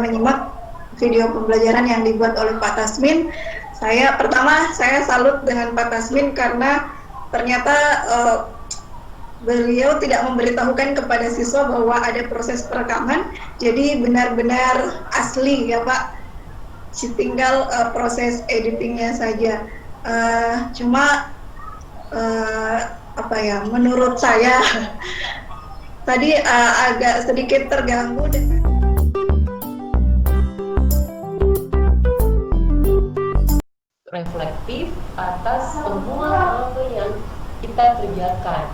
menyimak video pembelajaran yang dibuat oleh Pak Tasmin. Pertama saya salut dengan Pak Tasmin karena ternyata beliau tidak memberitahukan kepada siswa bahwa ada proses perekaman, jadi benar-benar asli ya Pak, tinggal proses editingnya saja. Cuma menurut saya tadi agak sedikit terganggu dengan reflektif atas semua hal yang kita kerjakan,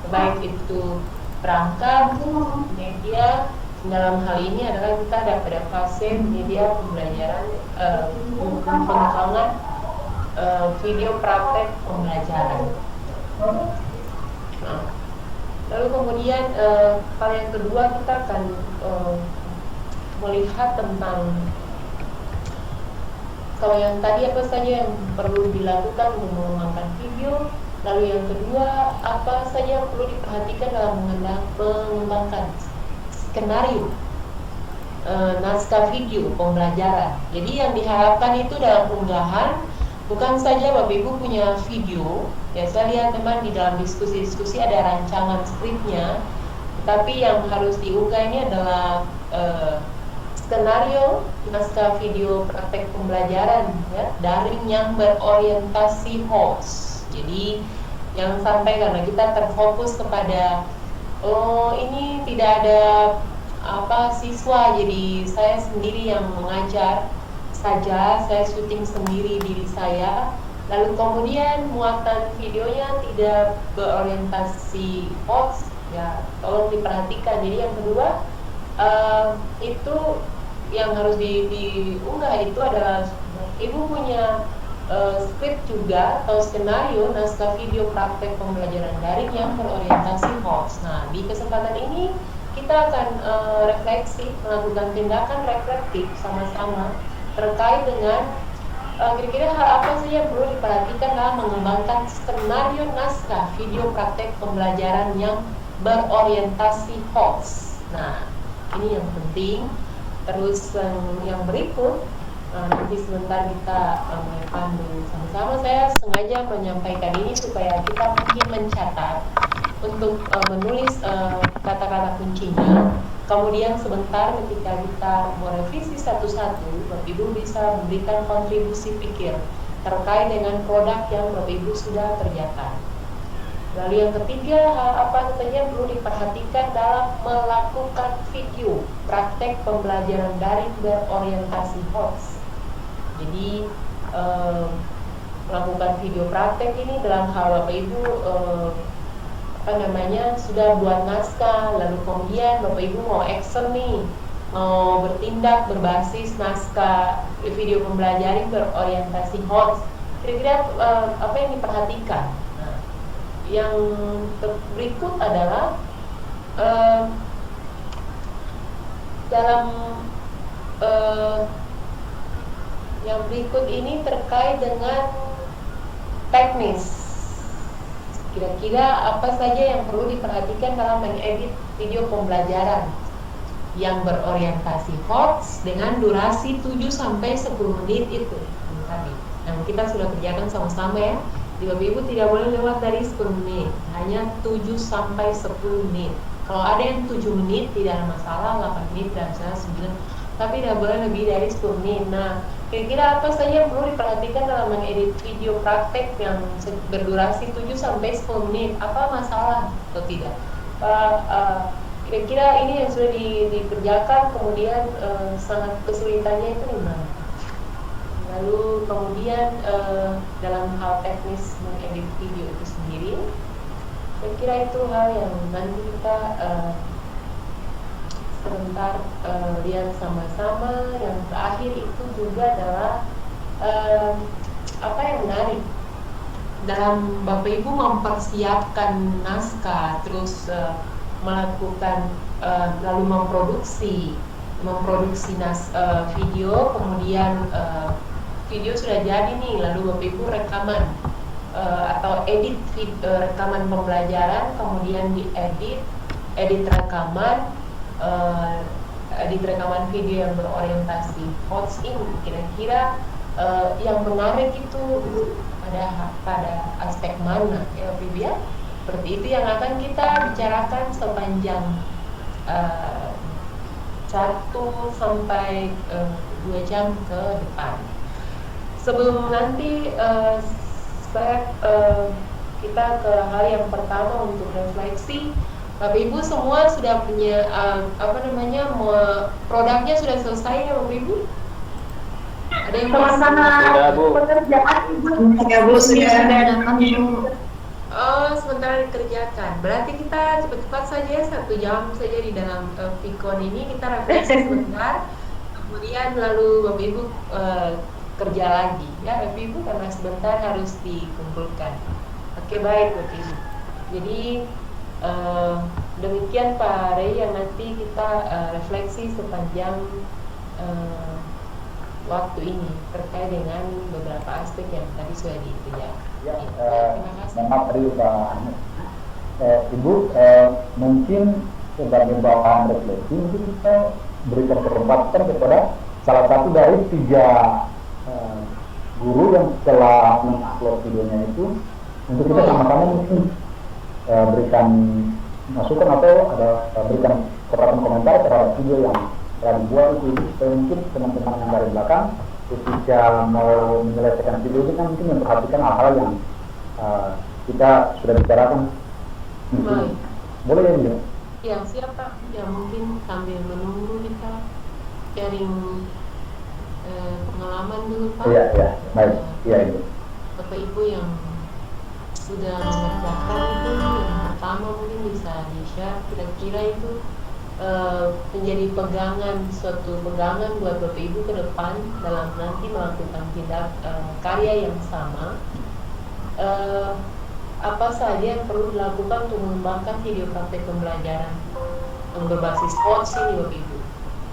baik itu perangkat, media. Dalam hal ini adalah kita ada pada fase media pembelajaran, pengembangan video praktek pembelajaran. Lalu kemudian hal yang kedua kita akan melihat tentang kalau yang tadi apa saja yang perlu dilakukan untuk mengembangkan video. Lalu yang kedua, apa saja yang perlu diperhatikan dalam mengembangkan skenario naskah video pembelajaran. Jadi yang diharapkan itu dalam unggahan bukan saja Bapak Ibu punya video, ya saya lihat memang di dalam diskusi-diskusi ada rancangan skripnya, tapi yang harus diunggah ini adalah skenario naskah video praktek pembelajaran ya, daring yang berorientasi host. Jadi jangan sampai karena kita terfokus kepada ini tidak ada siswa, jadi saya sendiri yang mengajar saja, saya syuting sendiri diri saya, lalu kemudian muatan videonya tidak berorientasi host, ya tolong diperhatikan. Jadi yang kedua itu yang harus diunggah itu adalah Ibu punya skrip juga atau skenario naskah video praktek pembelajaran daring yang berorientasi host. Nah, di kesempatan ini kita akan refleksi, melakukan tindakan reflektif sama-sama terkait dengan kira-kira hal apa saja yang perlu diperhatikan dalam mengembangkan skenario naskah video praktek pembelajaran yang berorientasi host. Nah, ini yang penting. Terus yang berikut nanti sebentar kita pandu sama-sama. Saya sengaja menyampaikan ini supaya kita mungkin mencatat untuk menulis kata-kata kuncinya. Kemudian sebentar ketika kita merevisi satu-satu, Bapak Ibu bisa memberikan kontribusi pikir terkait dengan produk yang Bapak Ibu sudah kerjakan. Lalu yang ketiga, hal apa saja yang perlu diperhatikan dalam melakukan video praktek pembelajaran daring berorientasi host. Jadi melakukan video praktek ini dalam hal Bapak Ibu sudah buat naskah, lalu kemudian Bapak Ibu mau action nih, mau bertindak berbasis naskah video pembelajaran berorientasi host. Kira-kira apa yang diperhatikan? Yang berikut adalah yang berikut ini terkait dengan teknis. Kira-kira apa saja yang perlu diperhatikan dalam mengedit video pembelajaran yang berorientasi host dengan durasi 7-10 menit itu tadi. Yang kita sudah kerjakan sama-sama ya. Di Bapak Ibu tidak boleh lewat dari 10 menit, hanya 7-10 menit. Kalau ada yang 7 menit tidak ada masalah, 8 menit dan misalnya 9, tapi tidak boleh lebih dari 10 menit. Nah, kira-kira apa saja yang perlu diperhatikan dalam mengedit video praktek yang berdurasi 7-10 menit? Apa masalah atau tidak? Kira-kira ini yang sudah dikerjakan, kemudian sangat kesulitannya itu di mana? Lalu kemudian dalam hal teknis mengedit video itu sendiri, saya kira itu hal yang nanti kita sebentar lihat sama-sama. Yang terakhir itu juga adalah apa yang menarik dalam Bapak Ibu mempersiapkan naskah, terus melakukan lalu memproduksi video, kemudian video sudah jadi nih, lalu Bapak Ibu rekaman atau edit rekaman pembelajaran, kemudian edit rekaman edit rekaman video yang berorientasi hots ini kira-kira yang menarik itu pada aspek mana ya Bapak Ibu ya? Seperti itu yang akan kita bicarakan sepanjang 1 sampai 2 jam ke depan. Sebelum nanti kita ke hal yang pertama untuk refleksi. Bapak Ibu semua sudah punya produknya sudah selesai ya Bapak Ibu? Ada yang pekerjaan Ibu. Ya Bu, sudah. Oh, sementara dikerjakan. Berarti kita cepat-cepat saja 1 jam saja di dalam Vicon ini kita refleksi sebentar. Kemudian lalu Bapak Ibu kerja lagi ya Bapak Ibu karena sebentar harus dikumpulkan. Oke, baik Bapak Ibu. Jadi demikian Pak Rey yang nanti kita refleksi sepanjang waktu ini terkait dengan beberapa aspek yang tadi sudah dikerjakan. Ya, terima kasih. maaf tadi Pak Ahmad. Ibu, mungkin sebagai bahan refleksi mungkin kita berikan kesempatan kepada salah satu dari 3 guru yang telah mengupload videonya itu untuk kita sama-sama mungkin berikan masukan atau berikan komentar terhadap video yang telah dibuat itu. Mungkin teman-teman yang dari belakang ketika mau menyelesaikan video ini kan mungkin memperhatikan hal-hal yang kita sudah bicarakan. Boleh ya Bu? Ya siapa? Ya mungkin sambil menunggu kita sharing pengalaman dulu Pak. Iya, baik. Iya Ibu. Bapak Ibu yang sudah mengerjakan itu yang pertama mungkin bisa di-share kira-kira itu menjadi suatu pegangan buat Bapak Ibu ke depan dalam nanti melakukan tindak karya yang sama. Apa saja yang perlu dilakukan untuk mengembangkan video praktek pembelajaran yang berbasis HOTS ini Bapak Ibu.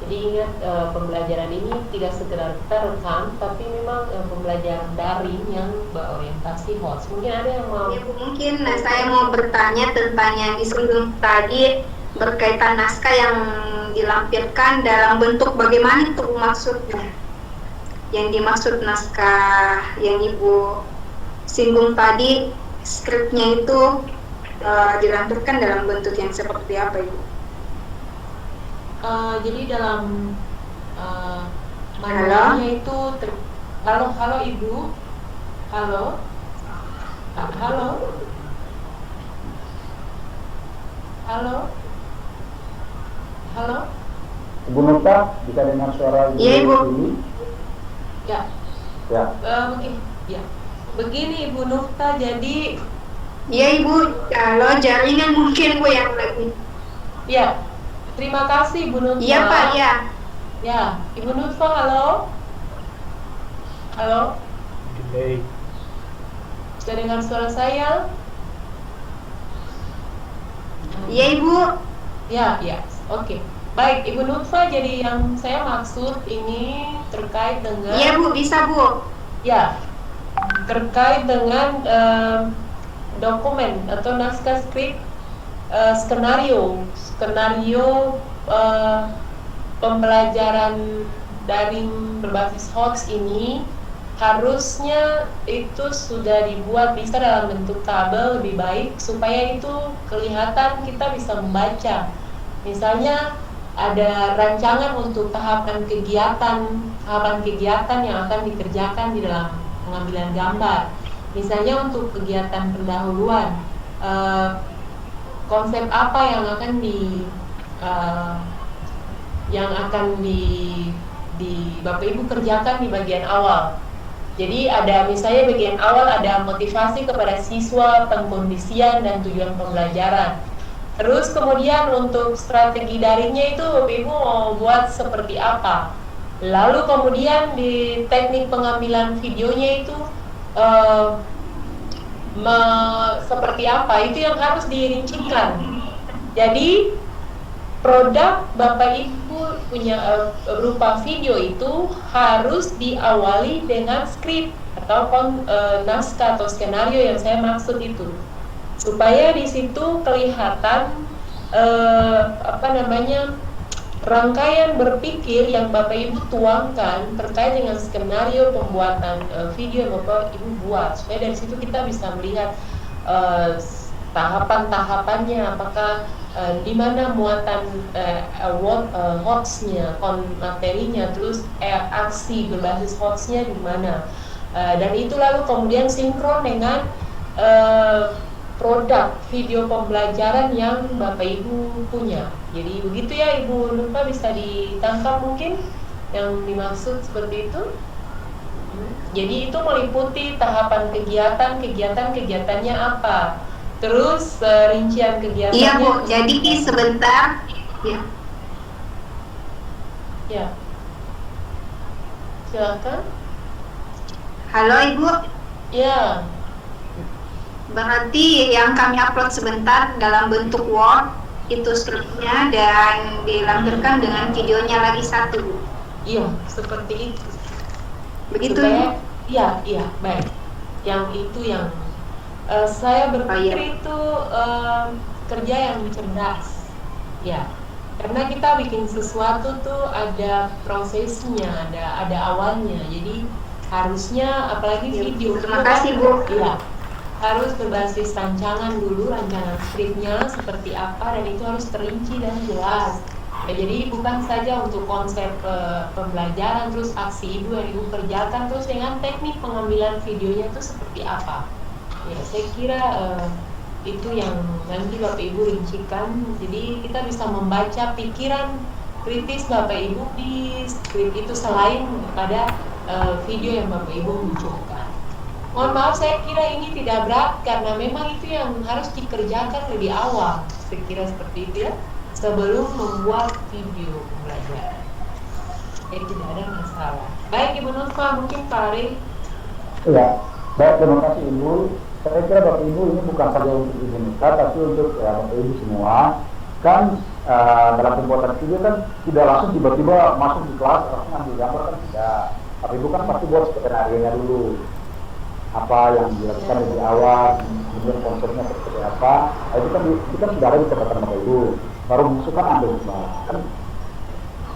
Jadi ingat pembelajaran ini tidak sekedar kita rekam, tapi memang pembelajaran daring yang berorientasi HOTS. Mungkin ada yang mau? Ya, Bu, mungkin saya mau bertanya tentang yang disinggung tadi berkaitan naskah yang dilampirkan dalam bentuk bagaimana itu maksudnya? Yang dimaksud naskah yang Ibu singgung tadi, skripnya itu dilampirkan dalam bentuk yang seperti apa Ibu? Jadi dalam manualnya itu halo Ibu, halo. Ibu Nurta bisa dengar suara Ibu? Iya Ibu. Ya. Begini Ibu Nurta, jadi Iya Ibu, kalau jaringan mungkin Bu yang lagi. ya. Terima kasih Ibu Nurta. Iya Pak, ya. Ya, Ibu Nurta, halo. Delay. Sudah dengar suara saya? Iya Ibu. Ya, oke. Baik, Ibu Nurta, jadi yang saya maksud ini terkait dengan Iya Bu, bisa Bu. ya, terkait dengan dokumen atau naskah skrip skenario pembelajaran daring berbasis HOTS ini harusnya itu sudah dibuat bisa dalam bentuk tabel lebih baik supaya itu kelihatan kita bisa membaca. Misalnya ada rancangan untuk tahapan kegiatan yang akan dikerjakan di dalam pengambilan gambar. Misalnya untuk kegiatan pendahuluan, konsep apa yang akan Bapak Ibu kerjakan di bagian awal. Jadi ada misalnya bagian awal ada motivasi kepada siswa, pengkondisian dan tujuan pembelajaran. Terus kemudian untuk strategi daringnya itu Bapak Ibu mau buat seperti apa. Lalu kemudian di teknik pengambilan videonya itu seperti apa, itu yang harus dirincikan. Jadi produk Bapak Ibu punya berupa video itu harus diawali dengan skrip atau naskah atau skenario yang saya maksud itu, supaya di situ kelihatan rangkaian berpikir yang Bapak Ibu tuangkan terkait dengan skenario pembuatan video yang Bapak Ibu buat, supaya dari situ kita bisa melihat tahapan-tahapannya, apakah di mana muatan hoax-nya, materinya, terus aksi berbasis hoax-nya di mana, dan itu lalu kemudian sinkron dengan produk video pembelajaran yang Bapak Ibu punya. Jadi begitu ya Ibu Nurfa, bisa ditangkap mungkin yang dimaksud seperti itu. Jadi itu meliputi tahapan kegiatannya apa, terus rincian kegiatannya. Iya Bu, jadi sebentar ya. Ya, silakan. Halo Ibu. Ya. Berarti yang kami upload sebentar dalam bentuk Word itu skripnya dan dilampirkan dengan videonya lagi satu. Iya, seperti itu. Begitu. Iya, baik. Yang itu yang saya berpikir itu kerja yang cerdas. Ya. Karena kita bikin sesuatu tuh ada prosesnya, ada awalnya. Jadi harusnya apalagi video. Terima kasih Bu. Iya. Harus berbasis rancangan dulu, rancangan skripnya seperti apa, dan itu harus terinci dan jelas. Ya, jadi bukan saja untuk konsep pembelajaran, terus aksi Ibu yang Ibu kerjakan, terus dengan teknik pengambilan videonya itu seperti apa. Ya, saya kira itu yang nanti Bapak Ibu rincikan. Jadi kita bisa membaca pikiran kritis Bapak Ibu di skrip itu selain pada video yang Bapak Ibu munculkan. Mohon maaf, saya kira ini tidak berat karena memang itu yang harus dikerjakan lebih awal. Saya kira seperti itu ya, sebelum membuat video pembelajaran. Jadi tidak ada masalah. Baik Ibu Nurfa, mungkin Pak Ari. Iya, baik, terima kasih Ibu. Saya kira Bapak Ibu ini bukan saja untuk Ibu Nurfa, tapi untuk Bapak Ibu semua. Kan dalam pembuatan video kan tidak langsung tiba-tiba masuk di kelas langsung ambil gambar, kan tidak. Bapak Ibu kan pasti buat skenario-nya dulu, apa yang dilakukan dari awal, kemudian konsepnya seperti apa. Nah, itu kan sudah ada di catatan Bapak Ibu. Baru masukkan ambil gambar. Kan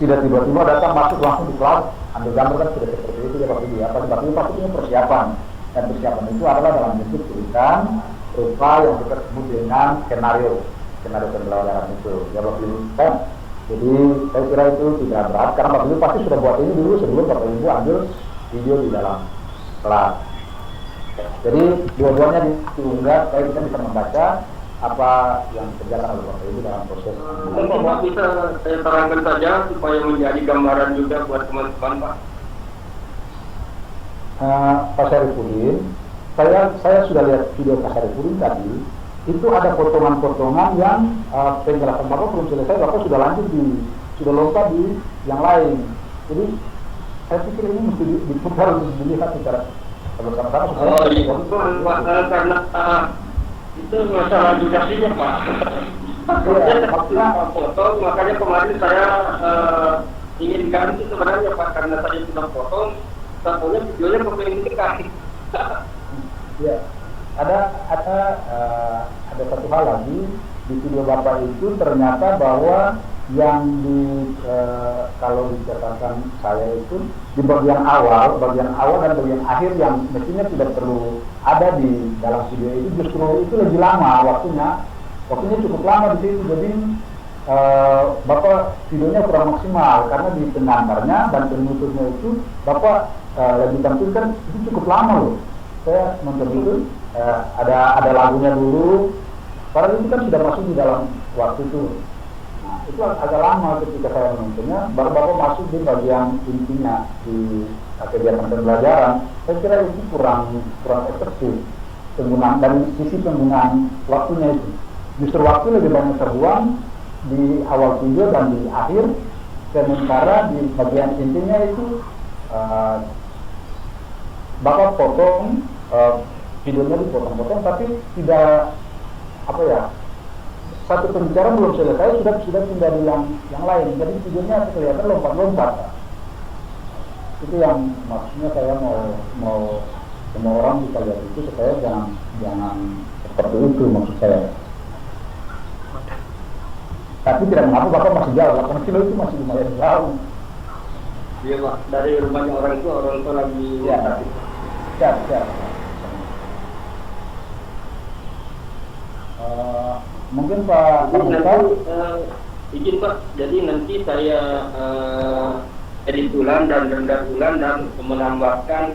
tidak tiba-tiba datang masuk langsung di kelas ambil gambar, kan tidak seperti itu ya Bapak Ibu. Apa Bapak Ibu pasti punya persiapan, dan persiapan itu adalah dalam bentuk tulisan rupa yang kita sebut dengan skenario pembelajaran itu ya Bapak Ibu kan. Jadi saya kira itu tidak berat karena Bapak Ibu pasti sudah buat ini dulu sebelum Bapak Ibu ambil video di dalam kelas. Jadi dua-duanya diunggah supaya kita bisa membaca apa yang dikerjakan oleh Bapak Ibu dalam proses. Mungkin Pak bisa saya terangkan saja supaya menjadi gambaran juga buat teman-teman Pak. Pak Syarifudin, saya sudah lihat video Pak Syarifudin tadi. Itu ada potongan-potongan yang penjelasan Bapak belum selesai, Bapak sudah lanjut sudah lompat di yang lain. Jadi saya pikir ini mesti diputar, dilihat secara bersama-sama. Oh iya, karena itu masalah durasinya Pak. Maksudnya potong, makanya kemarin saya ingin ganti sebenarnya Pak, karena tadi sudah potong, satunya videonya kepengen dikasih. Ya, ada satu hal lagi di video Bapak itu ternyata bahwa yang kalau dikatakan saya itu di bagian awal dan bagian akhir yang mestinya tidak perlu ada di dalam video itu, justru itu lebih lama waktunya cukup lama di situ. Jadi Bapak videonya kurang maksimal karena di pengantarnya dan penutupnya itu Bapak yang ditampilkan itu cukup lama loh. Saya nonton itu ada lagunya dulu, karena itu kan sudah masuk di dalam waktu itu. Nah, itu agak lama ketika saya menontonnya, baru Bapak masuk di bagian intinya di kegiatan pembelajaran. Saya kira itu kurang efektif penggunaan dari sisi penggunaan waktunya itu. Justru waktu lebih banyak terbuang di awal video dan di akhir, sementara di bagian intinya itu Bapak potong videonya dipotong-potong, tapi tidak satu pembicaraan belum selesai sudah pindah di yang lain, jadi videonya kelihatan lompat-lompat. Itu yang maksudnya saya mau semua orang bisa lihat itu supaya jangan seperti itu maksud saya. Tapi tidak mengapa Bapak masih jauh, 8 kilo itu masih lumayan jauh. Iya Pak, dari rumahnya orang tua lagi. Ya, siap. Mungkin Pak Jadi Terbuka, izin Pak, jadi nanti saya edit ulang dan render ulang dan menambahkan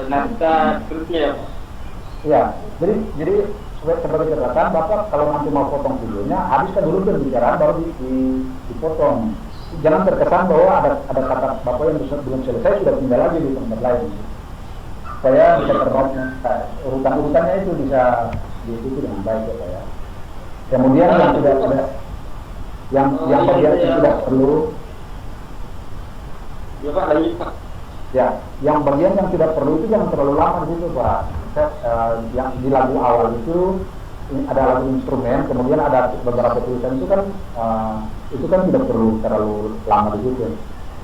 naskah skripnya ya Pak. ya, jadi sebagai catatan, Bapak kalau nanti mau potong videonya, habiskan dulu pembicaraan baru dipotong. Jangan terkesan bahwa ada kata Bapak yang belum selesai sudah pindah lagi di tempat lain. Saya bisa terbaca urutan-urutannya itu bisa diikuti dengan baik ya Pak ya. Kemudian yang tidak ada yang bagian yang tidak perlu Ya Pak, lanjut Pak. ya, yang bagian yang tidak perlu itu jangan terlalu lama di situ Pak. Yang di lagu awal itu ada lagu instrumen, kemudian ada beberapa tulisan itu kan tidak perlu terlalu lama di situ.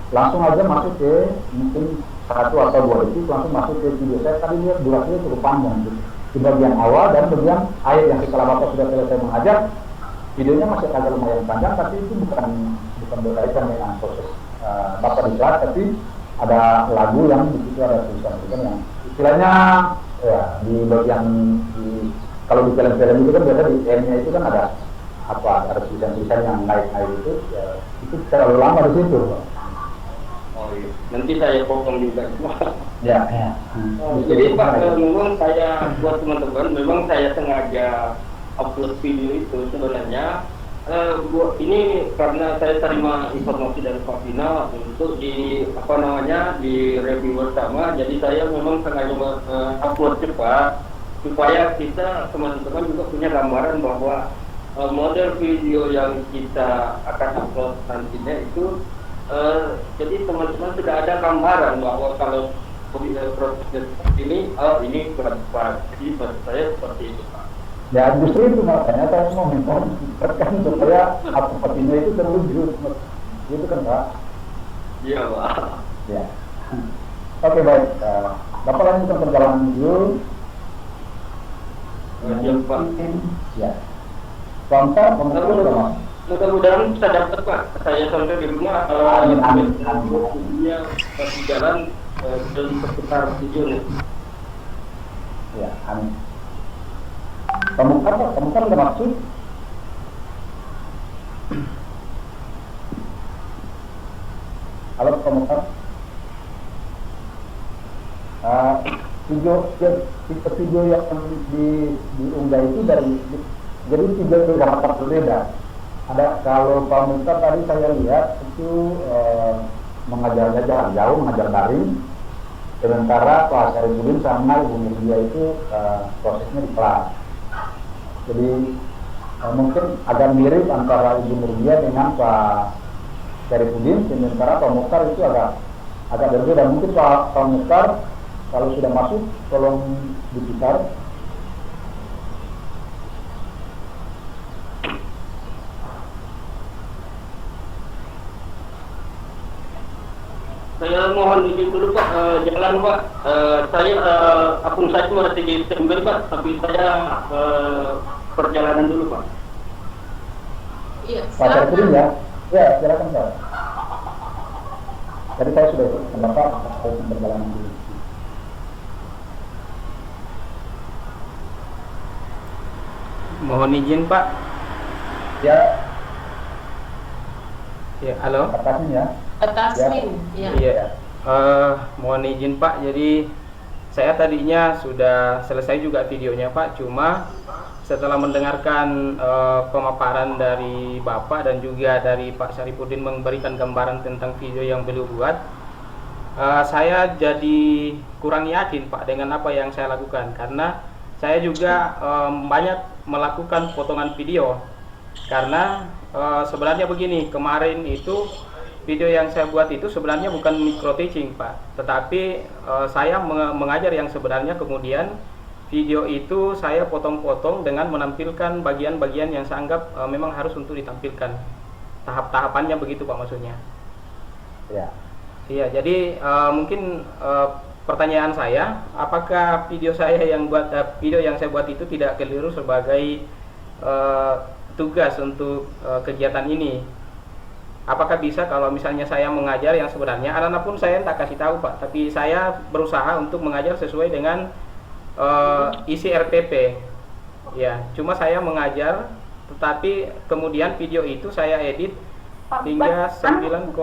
Langsung aja masuk ke mungkin 1 atau 2 detik, langsung masuk ke video. Saya tadi lihat durasinya cukup panjang gitu. Di bagian awal dan bagian akhir yang setelah Bapak sudah selesai mengajar, videonya masih agak lumayan panjang, tapi itu bukan berkaitan dengan proses Bapak di kelas, tapi ada lagu yang di situ ada tulisan yang istilahnya ya di bagian kalau di film-film itu kan biasa di end-nya itu kan ada tulisan-tulisan yang naik-naik itu ya, itu terlalu lama di situ. Oh iya, nanti saya potong juga. Ya. Jadi Pak, memang saya buat teman-teman, memang saya sengaja upload video itu sebenarnya ini karena saya terima informasi dari Pak Vina untuk di review bersama. Jadi saya memang sengaja upload cepat supaya kita teman-teman juga punya gambaran bahwa model video yang kita akan upload nantinya itu jadi teman-teman sudah ada gambaran bahwa kalau proses ini berat jadi maksud saya seperti itu Pak. Ya justru itu makanya saya mau menginformasikan supaya sepertinya itu terwujud, gitu kan Pak? Iya Pak. Ya. Oke baik, Bapak lanjutkan perjalanan dulu. Iya Pak. Ya. Kontak, Mudah-mudahan bisa dapat Pak. Saya sampai di rumah. Amin. Dia masih jalan dan sekitar 7 nih. Ya, amin. Pemukar ada maksud? Halo Pemukar. Video yang diunggah itu jadi 3 kecamatan berbeda. Ada kalau Pemukar tadi saya lihat itu mengajarnya jarak jauh, mengajar daring. Sementara Pak Syarifudin sama Ibu Murdia itu prosesnya di kelas. Jadi mungkin agak mirip antara Ibu Murdia dengan Pak Syarifudin, sementara Pak Mukhtar itu agak berbeda. Mungkin Pak Mukhtar kalau sudah masuk tolong diputar. Saya mohon izin dulu Pak, jalan Pak. Akun saya masih di September Pak, tapi saya perjalanan dulu Pak. Iya, Pak Syarifudin ya? Ya, silakan Pak. Tadi saya sudah Bapak perjalanan dulu. Mohon izin Pak. Ya, Ya, halo. atasnya ya. Tasmin, ya. Iya. Mohon izin Pak. Jadi saya tadinya sudah selesai juga videonya Pak. Cuma setelah mendengarkan pemaparan dari Bapak dan juga dari Pak Syarifudin memberikan gambaran tentang video yang beliau buat, saya jadi kurang yakin Pak dengan apa yang saya lakukan, karena saya juga banyak melakukan potongan video. Karena sebenarnya begini, kemarin itu video yang saya buat itu sebenarnya bukan micro teaching Pak, tetapi saya mengajar yang sebenarnya, kemudian video itu saya potong-potong dengan menampilkan bagian-bagian yang saya anggap memang harus untuk ditampilkan. Tahap-tahapannya begitu Pak maksudnya. Ya. Iya, jadi mungkin pertanyaan saya, apakah video yang saya buat itu tidak keliru sebagai tugas untuk kegiatan ini. Apakah bisa kalau misalnya saya mengajar yang sebenarnya anak-anak pun saya tak kasih tahu Pak, tapi saya berusaha untuk mengajar sesuai dengan isi RPP. Ya, cuma saya mengajar, tetapi kemudian video itu saya edit hingga 9,6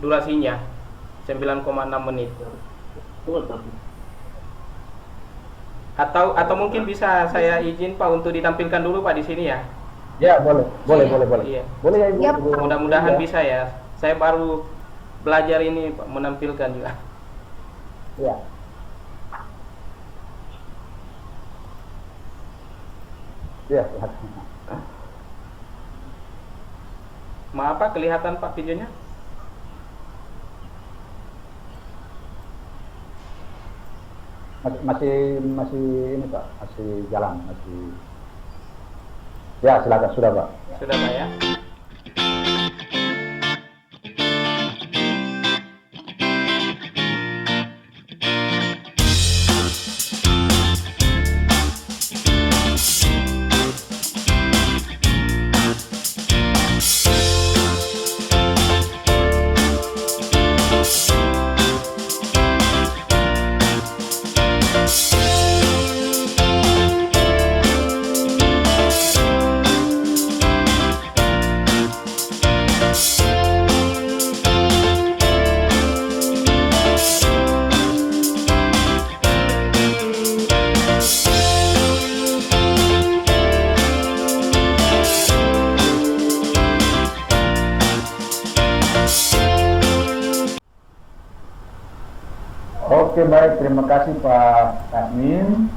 durasinya, 9,6 menit. Atau mungkin bisa saya izin Pak untuk ditampilkan dulu Pak di sini ya. Ya, boleh. Iya. Boleh ya Ibu. Ya, Ibu. Mudah-mudahan Ya. bisa ya. Saya baru belajar ini Pak, menampilkan juga. Ya. Ya, silakan. Maaf Pak, kelihatan Pak videonya? Masih ini Pak, masih jalan, masih. Ya, silakan sudah Pak. Sudah Pak ya? Oke, baik, terima kasih Pak Tasmin.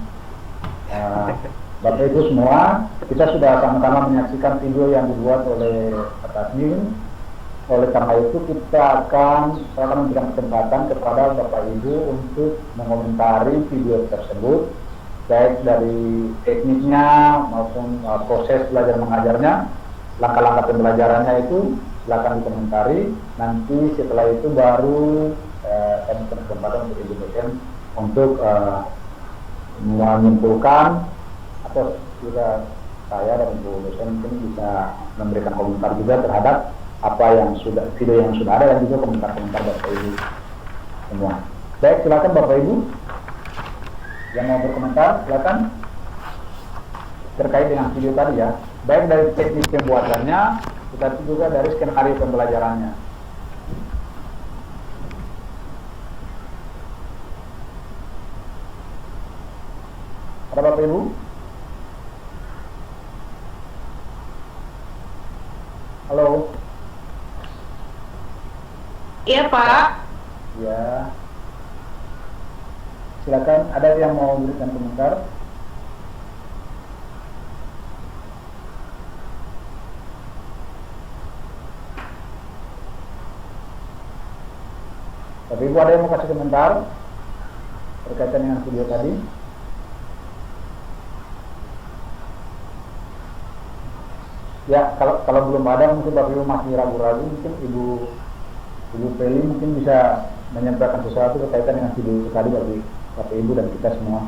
Bapak Ibu semua, kita sudah sama-sama menyaksikan video yang dibuat oleh Pak Tasmin. Oleh karena itu kita akan memberikan kesempatan kepada Bapak Ibu untuk mengomentari video tersebut, baik dari tekniknya maupun proses belajar mengajarnya, langkah-langkah pembelajarannya itu silakan dikomentari. Nanti setelah itu baru kami berikan kesempatan untuk Ibu dosen untuk menyimpulkan, atau juga saya dan Ibu dosen mungkin bisa memberikan komentar juga terhadap apa yang sudah, video yang sudah ada, dan juga komentar-komentar Bapak Ibu semua. Baik, silakan Bapak Ibu yang mau berkomentar, silakan terkait dengan video tadi ya, baik dari teknik pembuatannya, tetapi juga dari skenario pembelajarannya. Ada Bapak Ibu? Halo? Iya Pak. Ya. Silakan, ada yang mau memberikan komentar? Bapak Ibu ada yang mau kasih komentar berkaitan dengan video tadi? Ya, kalau belum ada, mungkin Bapak Ibu masih ragu-ragu, mungkin Ibu Feli mungkin bisa menyampaikan sesuatu berkaitan dengan video tadi bagi Bapak Ibu dan kita semua.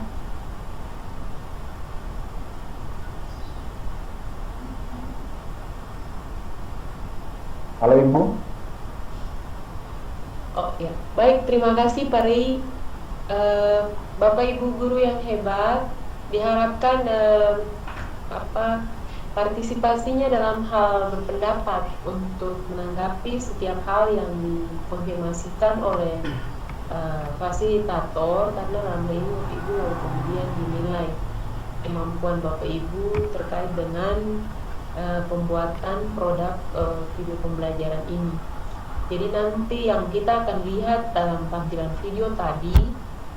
Halo Ibu. Oh ya, baik, terima kasih Pak Rey. Bapak Ibu guru yang hebat, diharapkan partisipasinya dalam hal berpendapat untuk menanggapi setiap hal yang dikonfirmasikan oleh fasilitator, karena dalam ini Bapak Ibu lalu kemudian dinilai kemampuan Bapak Ibu terkait dengan pembuatan produk video pembelajaran ini. Jadi nanti yang kita akan lihat dalam tampilan video tadi,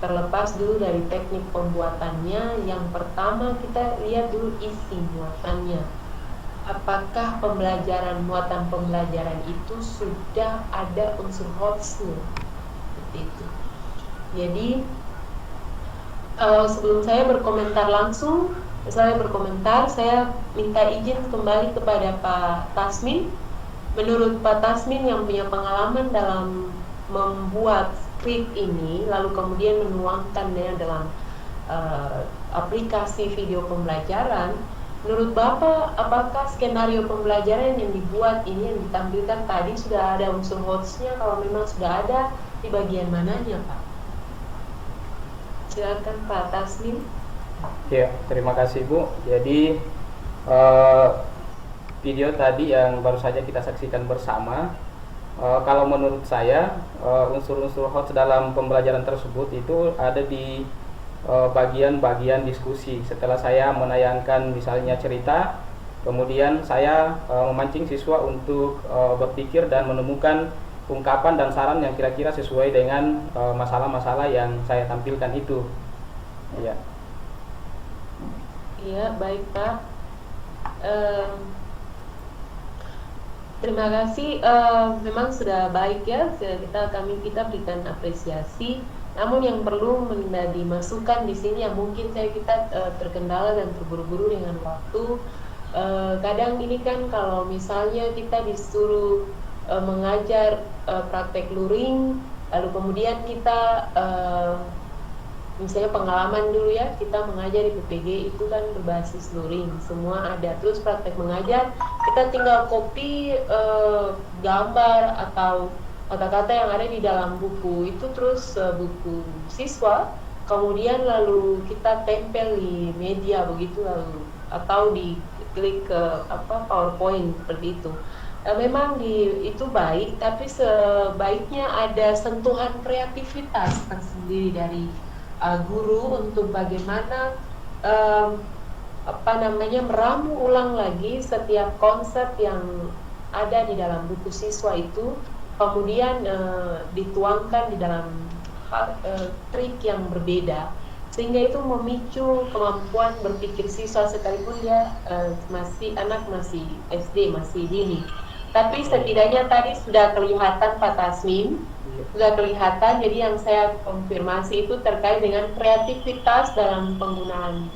terlepas dulu dari teknik pembuatannya, yang pertama kita lihat dulu isi muatannya. Apakah muatan pembelajaran itu sudah ada unsur hoaxnya? Seperti itu. Jadi sebelum saya berkomentar langsung, saya minta izin kembali kepada Pak Tasmin. Menurut Pak Tasmin yang punya pengalaman dalam membuat skrip ini, lalu kemudian menuangkannya dalam aplikasi video pembelajaran, menurut Bapak, apakah skenario pembelajaran yang dibuat ini, yang ditampilkan tadi, sudah ada unsur hoax-nya? Kalau memang sudah ada, di bagian mananya, Pak? Silakan Pak Taslim. Ya, terima kasih Bu. Jadi video tadi yang baru saja kita saksikan bersama, kalau menurut saya unsur-unsur hoax dalam pembelajaran tersebut itu ada di bagian-bagian diskusi. Setelah saya menayangkan misalnya cerita, kemudian saya memancing siswa untuk berpikir dan menemukan ungkapan dan saran yang kira-kira sesuai dengan masalah-masalah yang saya tampilkan itu. Ya. Iya, baik Pak. Terima kasih. Memang sudah baik ya. Kita berikan apresiasi. Namun yang perlu dimasukkan di sini yang mungkin kita terkendala dan terburu-buru dengan waktu. Kadang ini kan kalau misalnya kita disuruh mengajar praktek luring, lalu kemudian kita misalnya pengalaman dulu ya, kita mengajar di PPG itu kan berbasis luring, semua ada. Terus praktek mengajar, kita tinggal copy gambar atau kata-kata yang ada di dalam buku itu, terus buku siswa, kemudian lalu kita tempel di media begitu, lalu atau di klik ke PowerPoint seperti itu. Memang itu baik, tapi sebaiknya ada sentuhan kreativitas tersendiri dari guru untuk bagaimana meramu ulang lagi setiap konsep yang ada di dalam buku siswa itu, kemudian dituangkan di dalam trik yang berbeda, sehingga itu memicu kemampuan berpikir siswa sekalipun dia masih SD, masih dini. Tapi setidaknya tadi sudah kelihatan Pak Tasmin, sudah kelihatan. Jadi yang saya konfirmasi itu terkait dengan kreativitas dalam penggunaan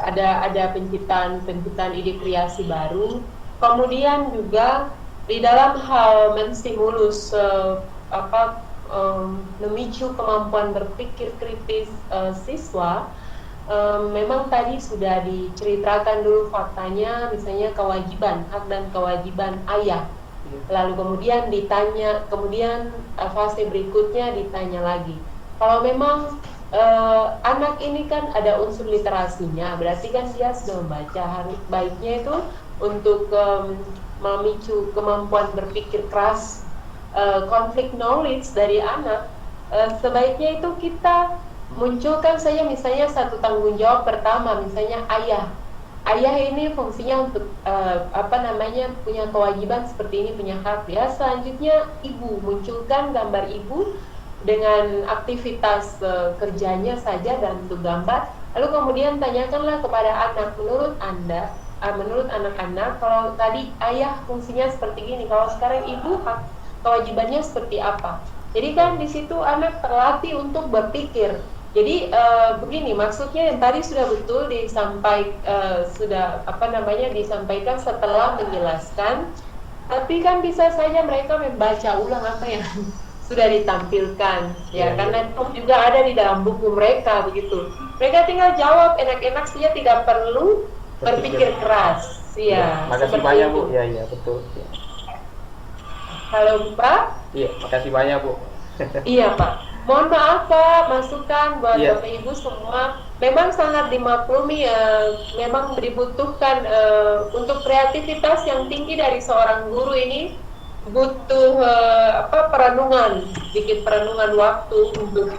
ada penciptaan ide kreasi baru. Kemudian juga di dalam hal menstimulus memicu kemampuan berpikir kritis siswa. Memang tadi sudah diceritakan dulu faktanya, misalnya kewajiban, hak dan kewajiban ayah. Lalu kemudian kemudian fase berikutnya ditanya lagi. Kalau memang anak ini kan ada unsur literasinya, berarti kan dia sudah membaca. Baiknya itu untuk memicu kemampuan berpikir keras, konflik knowledge dari anak, sebaiknya itu kita munculkan saja misalnya satu tanggung jawab pertama, misalnya ayah ini fungsinya untuk punya kewajiban seperti ini, punya hak ya. Selanjutnya ibu, munculkan gambar ibu dengan aktivitas kerjanya saja dan untuk gambar. Lalu kemudian tanyakanlah kepada anak, menurut anak-anak, kalau tadi ayah fungsinya seperti ini, kalau sekarang ibu kewajibannya seperti apa. Jadi kan di situ anak terlatih untuk berpikir. Jadi begini, maksudnya yang tadi sudah betul disampaikan setelah menjelaskan, tapi kan bisa saja mereka membaca ulang apa yang sudah ditampilkan, ya karena itu juga ada di dalam buku mereka begitu. Mereka tinggal jawab enak-enak saja, tidak perlu berpikir keras. Ya, makasih banyak Bu. Ya, betul. Ya. Halo Pak. Iya, makasih banyak Bu. Iya Pak. Mohon maaf Pak, masukan buat Bapak Ibu semua. Memang sangat dimaklumi, memang dibutuhkan untuk kreativitas yang tinggi dari seorang guru ini butuh sedikit perenungan waktu untuk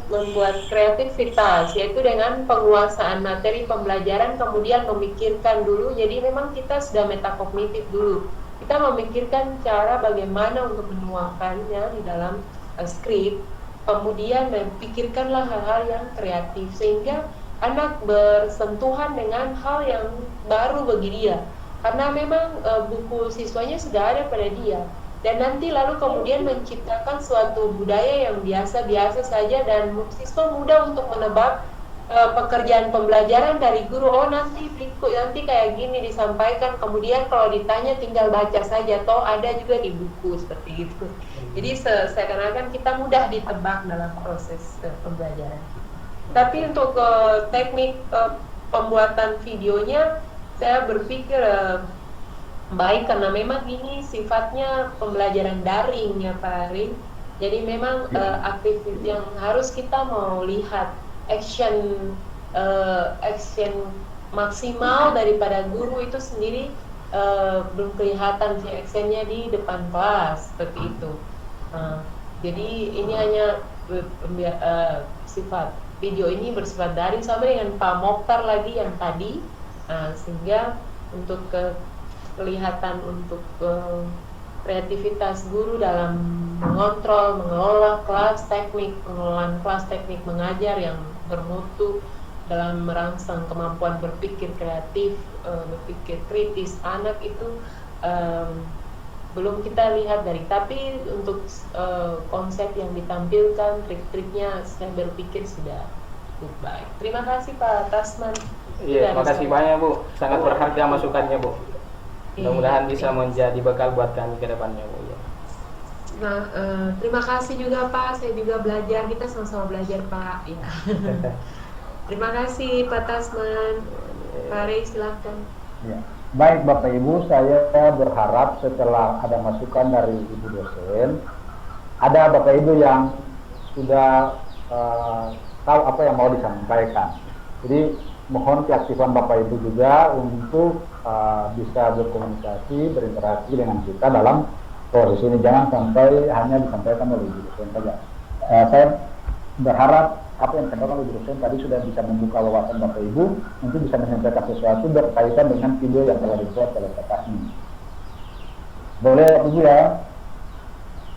membuat kreativitas, yaitu dengan penguasaan materi pembelajaran, kemudian memikirkan dulu. Jadi memang kita sudah metakognitif dulu. Kita memikirkan cara bagaimana untuk menuangkannya di dalam skrip, kemudian memikirkanlah hal-hal yang kreatif sehingga anak bersentuhan dengan hal yang baru bagi dia, karena memang buku siswanya sudah ada pada dia, dan nanti lalu kemudian menciptakan suatu budaya yang biasa-biasa saja, dan siswa mudah untuk menebak pekerjaan pembelajaran dari guru. Oh nanti kayak gini disampaikan, kemudian kalau ditanya tinggal baca saja, toh ada juga di buku seperti itu. Jadi seakan-akan kita mudah ditebak dalam proses pembelajaran. Tapi untuk teknik pembuatan videonya, saya berpikir baik karena memang ini sifatnya pembelajaran daring ya Pak Ari. Jadi memang aktivitas yang harus kita mau lihat action maksimal daripada guru itu sendiri belum kelihatan sih actionnya di depan kelas seperti itu. Jadi ini hanya sifat video ini bersifat daring sama dengan Pak Mokhtar lagi yang tadi, sehingga untuk kelihatan untuk kreativitas guru dalam mengontrol, mengelola kelas teknik, pengelolaan kelas teknik mengajar yang bermutu dalam merangsang kemampuan berpikir kreatif, berpikir kritis anak itu belum kita lihat tapi untuk konsep yang ditampilkan, trik-triknya saya berpikir sudah cukup baik. Terima kasih Pak Tasman. Iya, terima kasih banyak Bu, sangat berharga masukannya Bu. Mudah-mudahan bisa menjadi bekal buat kami ke depannya Bu. Ya. Nah, terima kasih juga Pak, saya juga belajar, kita sama-sama belajar Pak. Ya. Terima kasih Pak Tasman. Pak Rey silahkan. Ya. Baik Bapak Ibu, saya berharap setelah ada masukan dari Ibu dosen, ada Bapak Ibu yang sudah tahu apa yang mau disampaikan. Jadi mohon keaktifan Bapak Ibu juga untuk bisa berkomunikasi, berinteraksi dengan kita dalam proses ini. Jangan sampai hanya disampaikan oleh Ibu dosen saja. Saya berharap apa yang disampaikan oleh dosen tadi sudah bisa membuka wawasan Bapak Ibu untuk bisa menyampaikan sesuatu berkaitan dengan video yang telah dibuat oleh Pak ini. Boleh Ibu ya?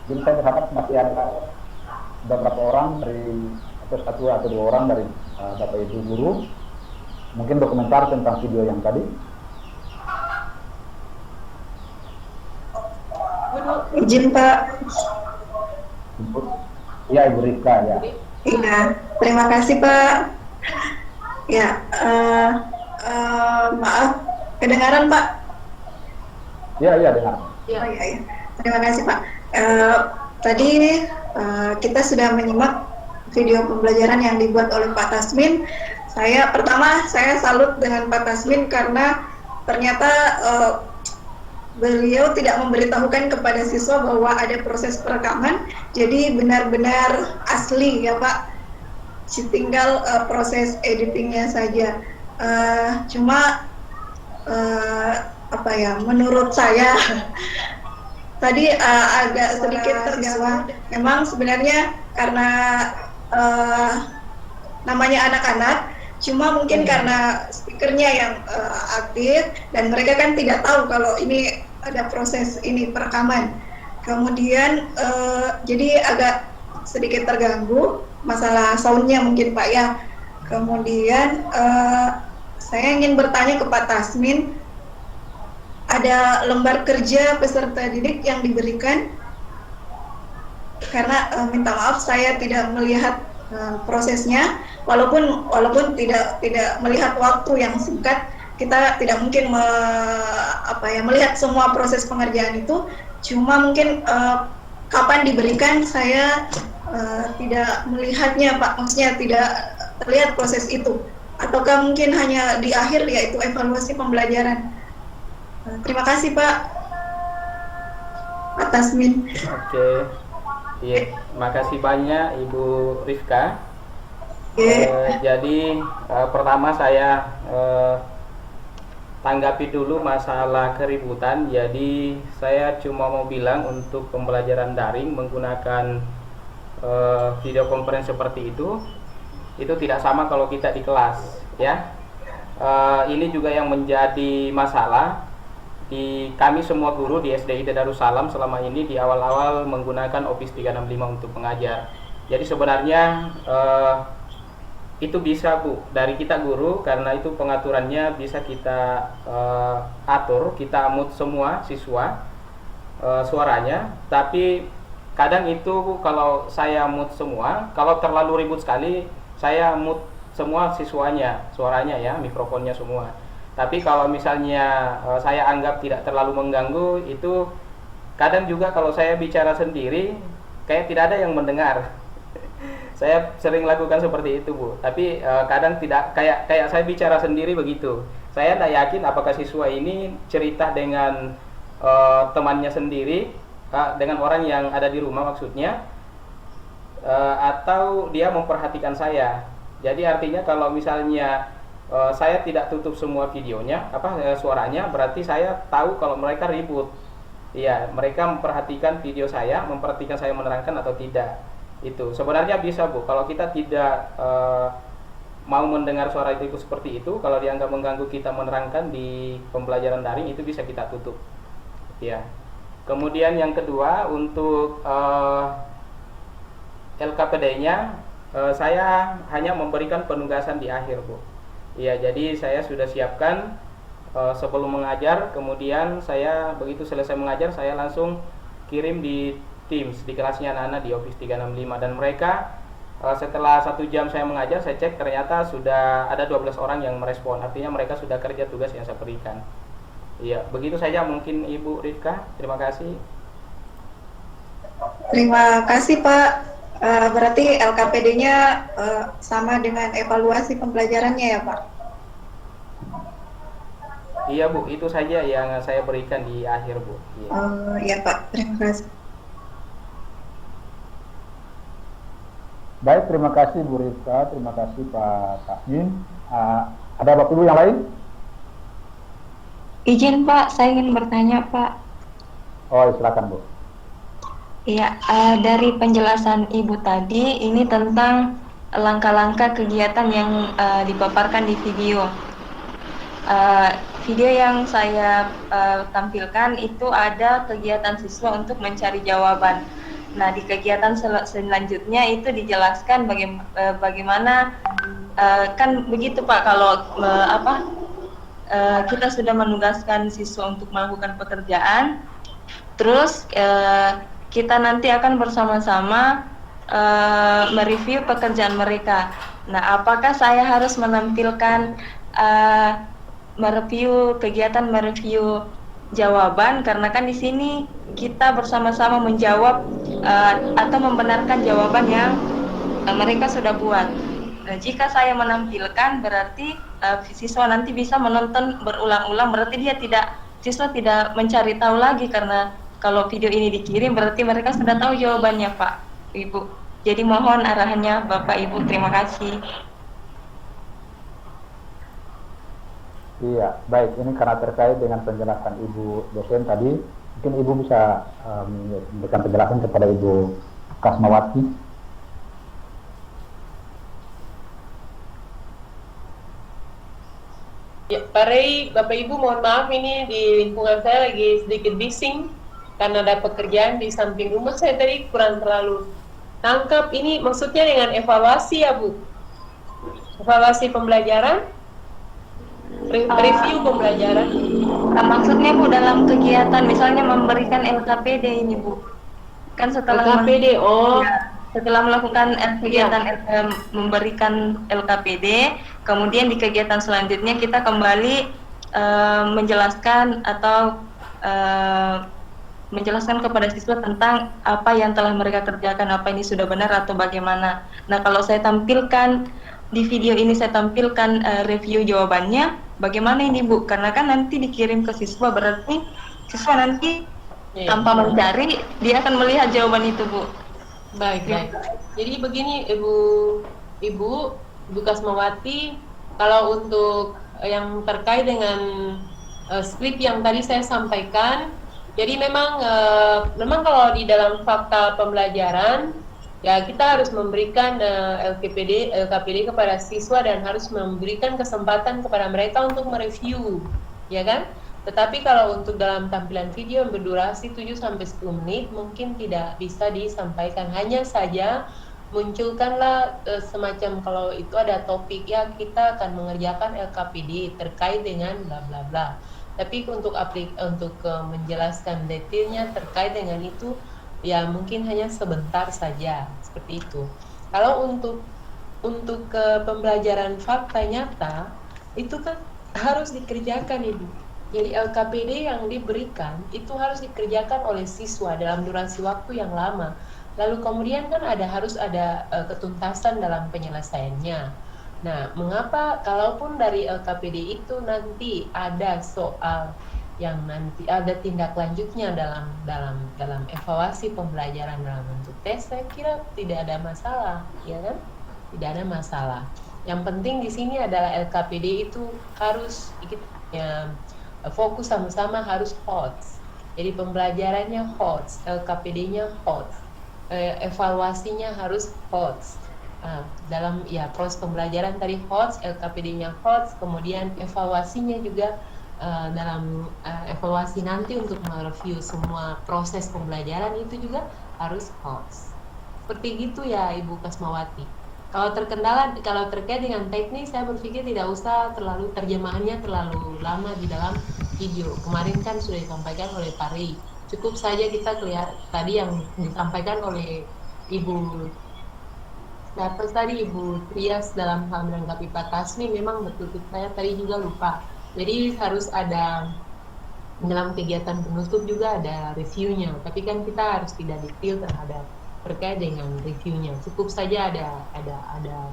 Jadi saya berharap masih ada beberapa orang dari atau satu atau dua orang dari Bapak Ibu guru mungkin berkomentar tentang video yang tadi. Izin Pak. Iya Ibu Rifka ya. Iya, terima kasih Pak. Ya, maaf, kedengaran Pak? Iya dengar. Ya. Oh, iya. Terima kasih Pak. Tadi kita sudah menyimak video pembelajaran yang dibuat oleh Pak Tasmin. Pertama saya salut dengan Pak Tasmin karena ternyata beliau tidak memberitahukan kepada siswa bahwa ada proses perekaman, jadi benar-benar asli ya Pak, tinggal proses editingnya saja. Cuma menurut saya tadi agak sedikit terganggu. Memang sebenarnya karena namanya anak-anak, cuma mungkin karena speakernya yang aktif dan mereka kan tidak tahu kalau ini ada proses ini perekaman. Kemudian jadi agak sedikit terganggu masalah soundnya mungkin Pak ya. Kemudian saya ingin bertanya ke Pak Tasmin, ada lembar kerja peserta didik yang diberikan? Karena minta maaf saya tidak melihat prosesnya, walaupun tidak melihat waktu yang singkat, kita tidak mungkin melihat semua proses pengerjaan itu. Cuma mungkin kapan diberikan saya tidak melihatnya Pak, maksudnya tidak terlihat proses itu, ataukah mungkin hanya di akhir yaitu evaluasi pembelajaran. Terima kasih Pak Tasmin. Oke. Iya, makasih banyak Ibu Rifka. Jadi pertama saya tanggapi dulu masalah keributan. Jadi saya cuma mau bilang untuk pembelajaran daring menggunakan video conference seperti itu tidak sama kalau kita di kelas ya. Ini juga yang menjadi masalah di kami semua guru di SDIT Darussalam selama ini di awal-awal menggunakan Office 365 untuk mengajar. Jadi sebenarnya itu bisa Bu dari kita guru, karena itu pengaturannya bisa kita atur, kita mute semua siswa suaranya. Tapi kadang itu kalau saya mute semua, kalau terlalu ribut sekali saya mute semua siswanya, suaranya ya, mikrofonnya semua. Tapi kalau misalnya saya anggap tidak terlalu mengganggu, itu kadang juga kalau saya bicara sendiri kayak tidak ada yang mendengar. Saya sering lakukan seperti itu, Bu. Tapi kadang tidak, kayak saya bicara sendiri begitu. Saya tidak yakin apakah siswa ini cerita dengan temannya sendiri, dengan orang yang ada di rumah maksudnya, atau dia memperhatikan saya. Jadi artinya kalau misalnya saya tidak tutup semua videonya, suaranya, berarti saya tahu kalau mereka ribut. Iya, mereka memperhatikan video saya, memperhatikan saya menerangkan atau tidak. Itu sebenarnya bisa, Bu. Kalau kita tidak mau mendengar suara itu seperti itu, kalau dianggap mengganggu kita menerangkan di pembelajaran daring, itu bisa kita tutup. Ya. Kemudian yang kedua, untuk LKPD-nya, saya hanya memberikan penugasan di akhir, Bu. Ya, jadi saya sudah siapkan sebelum mengajar, kemudian saya begitu selesai mengajar, saya langsung kirim di Teams di kelasnya anak-anak di Office 365, dan mereka setelah 1 jam saya mengajar, saya cek ternyata sudah ada 12 orang yang merespon, artinya mereka sudah kerja tugas yang saya berikan. Iya, begitu saja mungkin Ibu Rifka. Terima kasih. Terima kasih Pak. Berarti LKPD-nya sama dengan evaluasi pembelajarannya ya Pak? Iya Bu, itu saja yang saya berikan di akhir Bu. Iya. Iya Pak, terima kasih. Baik, terima kasih Bu Rifka, terima kasih Pak Tasmin. Ada Bapak Ibu yang lain? Izin Pak, saya ingin bertanya Pak. Oh, silakan Bu. Iya, dari penjelasan Ibu tadi, ini tentang langkah-langkah kegiatan yang dipaparkan di video. Video yang saya tampilkan itu ada kegiatan siswa untuk mencari jawaban. Nah, di kegiatan selanjutnya itu dijelaskan bagaimana kan begitu Pak, kalau kita sudah menugaskan siswa untuk melakukan pekerjaan, terus kita nanti akan bersama-sama mereview pekerjaan mereka. Nah, apakah saya harus menampilkan mereview jawaban, karena kan di sini kita bersama-sama menjawab atau membenarkan jawaban yang mereka sudah buat. Nah, jika saya menampilkan, berarti siswa nanti bisa menonton berulang-ulang, berarti siswa tidak mencari tahu lagi, karena kalau video ini dikirim berarti mereka sudah tahu jawabannya Pak, Ibu. Jadi mohon arahannya Bapak Ibu, terima kasih. Iya, baik. Ini karena terkait dengan penjelasan Ibu dosen tadi, mungkin Ibu bisa memberikan penjelasan kepada Ibu Kasmawati. Ya, Pak Rey, Bapak Ibu mohon maaf, ini di lingkungan saya lagi sedikit bising karena ada pekerjaan di samping rumah saya, tadi kurang terlalu tangkap. Ini maksudnya dengan evaluasi ya Bu? Evaluasi pembelajaran? Review pembelajaran? Maksudnya Bu, dalam kegiatan misalnya memberikan LKPD ini Bu, kan setelah LKPD, setelah melakukan kegiatan memberikan LKPD, kemudian di kegiatan selanjutnya kita kembali menjelaskan atau menjelaskan kepada siswa tentang apa yang telah mereka kerjakan, apa ini sudah benar atau bagaimana. Nah, kalau saya tampilkan di video ini, saya tampilkan review jawabannya, bagaimana ini Bu? Karena kan nanti dikirim ke siswa, berarti siswa nanti tanpa mencari, dia akan melihat jawaban itu Bu. Baik. Jadi begini Ibu Kasmawati, kalau untuk yang terkait dengan skrip yang tadi saya sampaikan, jadi memang kalau di dalam fakta pembelajaran ya kita harus memberikan LKPD kepada siswa dan harus memberikan kesempatan kepada mereka untuk mereview, ya kan? Tetapi kalau untuk dalam tampilan video yang berdurasi 7-10 menit mungkin tidak bisa disampaikan, hanya saja munculkanlah semacam kalau itu ada topik ya kita akan mengerjakan LKPD terkait dengan bla bla bla. Tapi untuk menjelaskan detailnya terkait dengan itu ya mungkin hanya sebentar saja, seperti itu. Kalau untuk pembelajaran fakta nyata itu kan harus dikerjakan Ibu. Jadi LKPD yang diberikan itu harus dikerjakan oleh siswa dalam durasi waktu yang lama. Lalu kemudian kan harus ada ketuntasan dalam penyelesaiannya. Nah, mengapa kalaupun dari LKPD itu nanti ada soal yang nanti ada tindak lanjutnya dalam evaluasi pembelajaran dalam bentuk tes, saya kira tidak ada masalah, ya kan? Tidak ada masalah. Yang penting di sini adalah LKPD itu harus fokus sama-sama, harus HOTS. Jadi pembelajarannya HOTS, LKPD-nya HOTS, evaluasinya harus HOTS. Dalam proses pembelajaran tadi HOTS, LKPD-nya HOTS, kemudian evaluasinya juga dalam evaluasi nanti untuk mereview semua proses pembelajaran itu juga harus HOTS. Seperti gitu ya Ibu Kasmawati. Kalau terkait dengan teknis, saya berpikir tidak usah terjemahannya terlalu lama di dalam video. Kemarin kan sudah disampaikan oleh Pak Rey. Cukup saja kita lihat tadi yang disampaikan oleh Ibu Trias dalam hal menanggapi Pak Kasmi, memang betul saya tadi juga lupa. Jadi harus ada dalam kegiatan penutup juga ada reviewnya, tapi kan kita harus tidak detail terkait dengan reviewnya. Cukup saja ada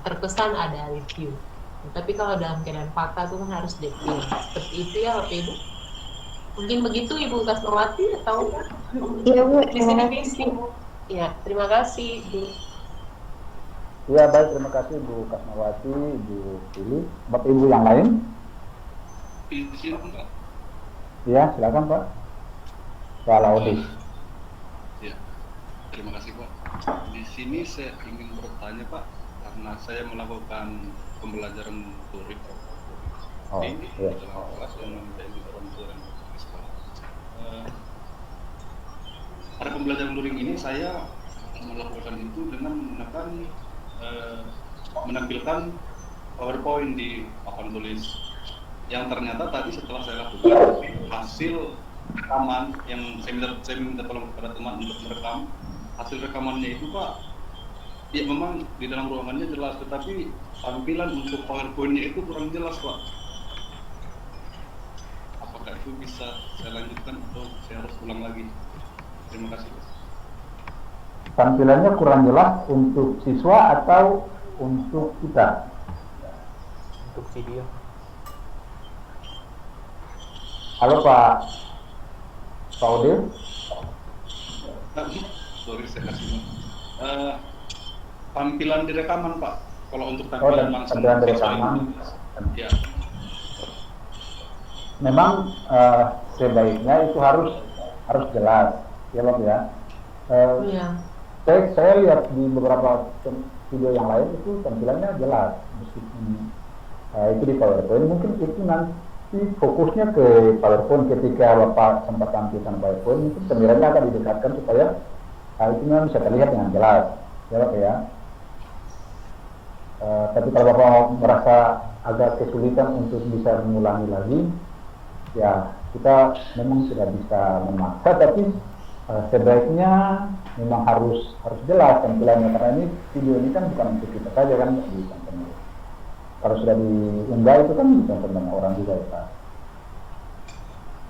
terkesan ada review. Tapi kalau dalam keadaan fakta itu kan harus detail. Seperti itu ya Bapak Ibu. Mungkin begitu Ibu Kasmawati atau Iya Bu. di sini visi. Ya, terima kasih Ibu. Ya baik, terima kasih Bu Kasmawati, Ibu Pili. Bapak Ibu yang lain? Izin Pak. Ya, silakan Pak. Pak Laudi. Ya, terima kasih Pak. Di sini saya ingin bertanya Pak, karena saya melakukan pembelajaran luring ini iya. dalam kelas yang menjadi orang tua dan di sekolah. Pada pembelajaran luring ini saya melakukan itu dengan menampilkan PowerPoint di papan tulis, yang ternyata tadi setelah saya lakukan hasil rekaman yang saya minta tolong kepada teman untuk merekam hasil rekamannya itu Pak, ya memang di dalam ruangannya jelas, tetapi tampilan untuk PowerPoint-nya itu kurang jelas Pak. Apakah itu bisa saya lanjutkan atau saya harus ulang lagi? Terima kasih Pak. Tampilannya kurang jelas untuk siswa atau untuk kita? Untuk video. Halo Pak Odil. Sorry saya kasih tampilan di rekaman Pak. Kalau untuk tampilan langsung tampilan di rekaman. Ya. Memang sebaiknya itu harus jelas, ya Pak ya. Iya. Saya lihat di beberapa video yang lain itu tampilannya jelas, meskipun itu di PowerPoint. Mungkin itu nanti fokusnya ke PowerPoint, ketika Bapak sempat tampilkan PowerPoint, mungkin tampilannya akan didekatkan supaya itu memang bisa terlihat dengan jelas, ya Bapak ya. Tapi kalau Bapak merasa agak kesulitan untuk bisa mengulangi lagi, ya kita memang tidak bisa memaksa, tapi sebaiknya memang harus jelas tampilannya, karena ini video ini kan bukan untuk kita saja kan, ditonton. Kalau sudah diunggah itu kan ditonton banyak orang juga ya Pak.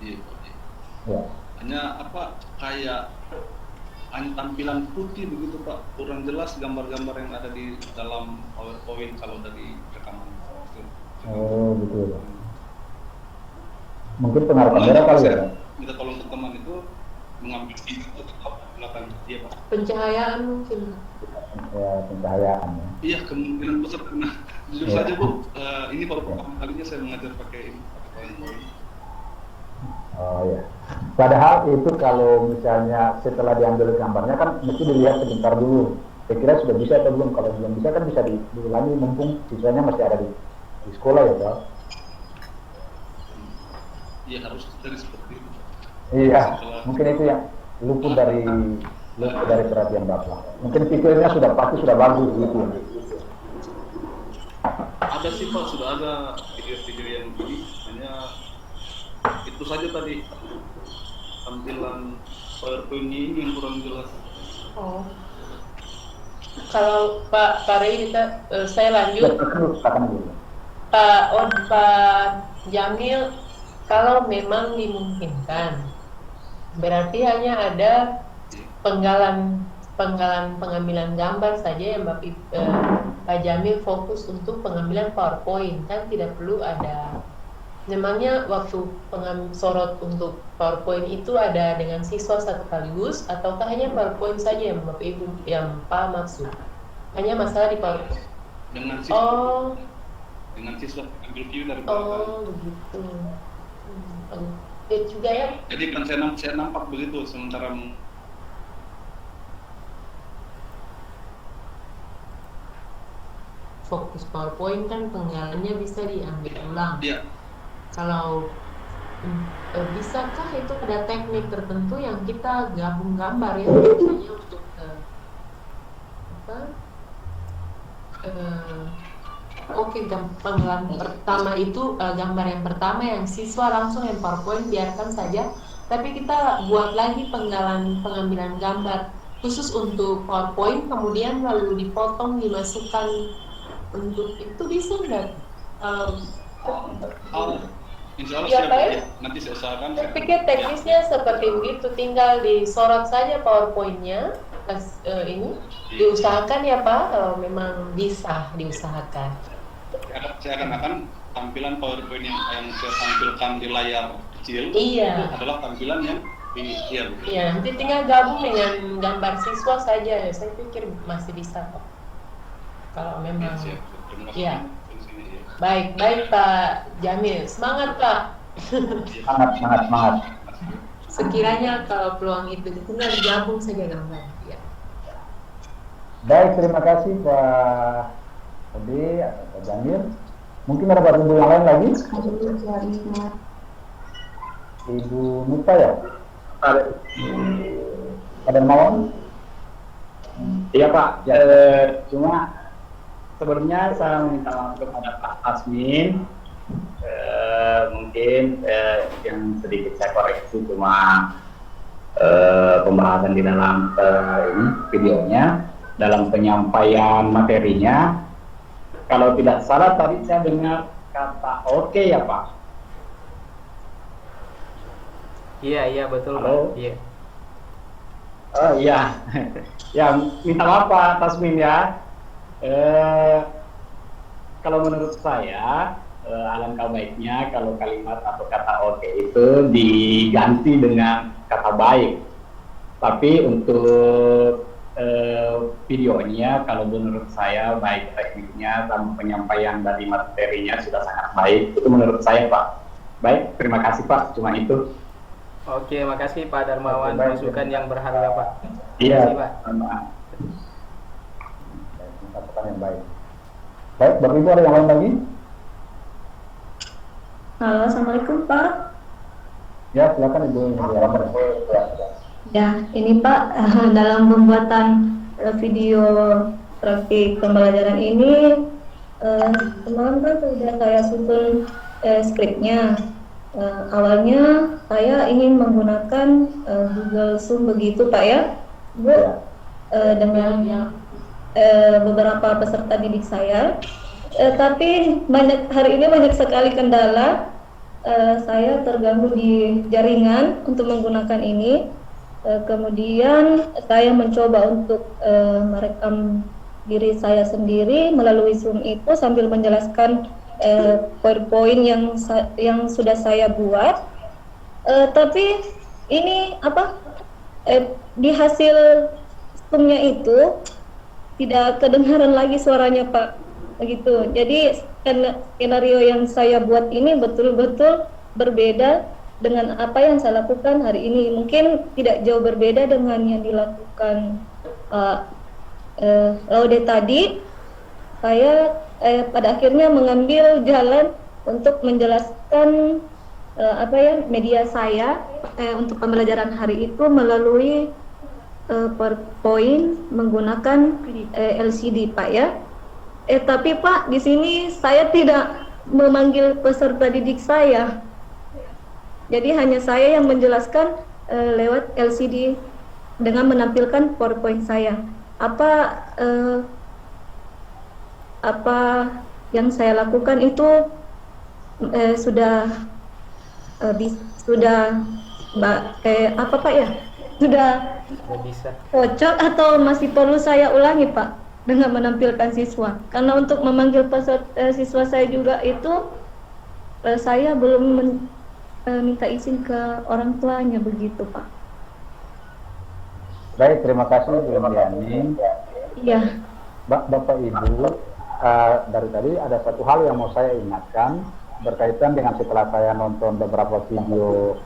Iya. Ya. Hanya kayak tampilan putih begitu Pak, kurang jelas gambar-gambar yang ada di dalam PowerPoint kalau dari rekaman. Oh gitu ya. Mungkin pengaruh kamera kali ya. Minta tolong ke teman itu mengambil video atau belakang dia Pak. Pencahayaan mungkin. Ya, pencahayaan ya. Iya, kemungkinan besar karena jujur saja Bu, ini baru pertama kalinya saya mengajar pakai PowerPoint. Oh ya. Padahal itu kalau misalnya setelah diambil gambarnya kan mesti dilihat sebentar dulu. Saya kira sudah bisa atau belum. Kalau belum bisa kan bisa diulangi, mumpung siswanya masih ada di sekolah ya Pak. Iya, harus dari seperti itu. Iya, mungkin itu yang luput dari perhatian Bapak. Mungkin pikirnya pasti sudah bagus gitu. Ada sih Pak, sudah ada video-video yang ini, hanya itu saja tadi tampilan PowerPoint ini yang kurang jelas. Oh. Kalau Pak Rey saya lanjut. Pak Jamil, kalau memang dimungkinkan, berarti hanya ada penggalan pengambilan gambar saja ya Pak Jamil fokus untuk pengambilan PowerPoint, kan tidak perlu ada. Memangnya waktu sorot untuk PowerPoint itu ada dengan siswa sekaligus ataukah hanya PowerPoint saja yang Bapak Ibu yang Pak maksud? Hanya masalah di PowerPoint. Dengan siswa. Dengan siswa ambil view dari PowerPoint. Begitu. Juga ya. Jadi kan saya nampak begitu sementara fokus PowerPoint kan penggalannya bisa diambil ulang. Iya. Kalau bisakah itu ada teknik tertentu yang kita gabung gambar ya, misalnya untuk penggalan pertama itu gambar yang pertama yang siswa langsung yang PowerPoint biarkan saja, tapi kita buat lagi pengambilan gambar khusus untuk PowerPoint, kemudian lalu dipotong dimasukkan untuk itu bisa nggak? Insya Allah ya, siap, ya. Nanti saya usahakan. Saya pikir teknisnya seperti begitu, tinggal disorot saja PowerPoint-nya. Ini diusahakan ya Pak, kalau memang bisa diusahakan. Saya akan tampilan PowerPoint yang saya tampilkan di layar kecil. Iya. Adalah tampilan yang Iya, nanti tinggal gabung dengan gambar siswa saja ya. Saya pikir masih bisa kok. Kalau memang. Iya. Baik Pak Jamil, semangat Pak. Semangat. Sekiranya kalau peluang itu tinggal digabung saja gambar. Ya. Baik, terima kasih Pak Ode atau Pak Jamil. Mungkin ada Ibu yang lain lagi? Ibu Nuta ya? Ada mau? Iya Pak. Cuma sebelumnya saya minta maaf kepada Pak Asmin, mungkin yang sedikit saya koreksi cuma pembahasan di dalam videonya, dalam penyampaian materinya. Kalau tidak salah tadi saya dengar kata oke ya Pak? Iya betul Halo? Pak. Iya. Oh iya, ya minta maaf Pak Tasmin ya. Kalau menurut saya alangkah baiknya kalau kalimat atau kata oke itu diganti dengan kata baik. Tapi untuk videonya kalau menurut saya baik tekniknya dan penyampaian dari materinya sudah sangat baik. Itu menurut saya Pak. Baik, terima kasih Pak. Cuma itu. Oke, makasih Pak Darmawan, masukan yang berharga Pak. Iya, Pak. Yang baik. Baik, Bapak Ibu ada yang lain lagi? Halo, Assalamualaikum Pak. Ya, silakan Ibu. Ya, ini Pak, dalam pembuatan video praktik pembelajaran ini, kemarin kan sudah saya susun skripnya. Awalnya saya ingin menggunakan Google Zoom begitu Pak ya, Bu, dengan beberapa peserta didik saya, tapi hari ini banyak sekali kendala. Saya terganggu di jaringan untuk menggunakan ini. Kemudian saya mencoba untuk merekam diri saya sendiri melalui Zoom itu sambil menjelaskan PowerPoint yang sudah saya buat. Tapi ini di hasil Zoom-nya itu tidak kedengaran lagi suaranya Pak, begitu. Jadi skenario yang saya buat ini betul-betul berbeda dengan apa yang saya lakukan hari ini. Mungkin tidak jauh berbeda dengan yang dilakukan Laude tadi. Saya pada akhirnya mengambil jalan untuk menjelaskan media saya untuk pembelajaran hari itu melalui PowerPoint menggunakan LCD Pak ya. Tapi Pak, di sini saya tidak memanggil peserta didik saya. Jadi hanya saya yang menjelaskan lewat LCD dengan menampilkan PowerPoint saya. Apa yang saya lakukan itu sudah apa Pak ya? sudah Nggak bisa. cocok atau masih perlu saya ulangi Pak dengan menampilkan siswa? Karena untuk memanggil siswa saya juga itu saya belum minta izin ke orang tuanya begitu Pak. Baik, terima kasih Bu Indiani. Iya. Bapak Ibu, dari tadi ada satu hal yang mau saya ingatkan berkaitan dengan setelah saya nonton beberapa video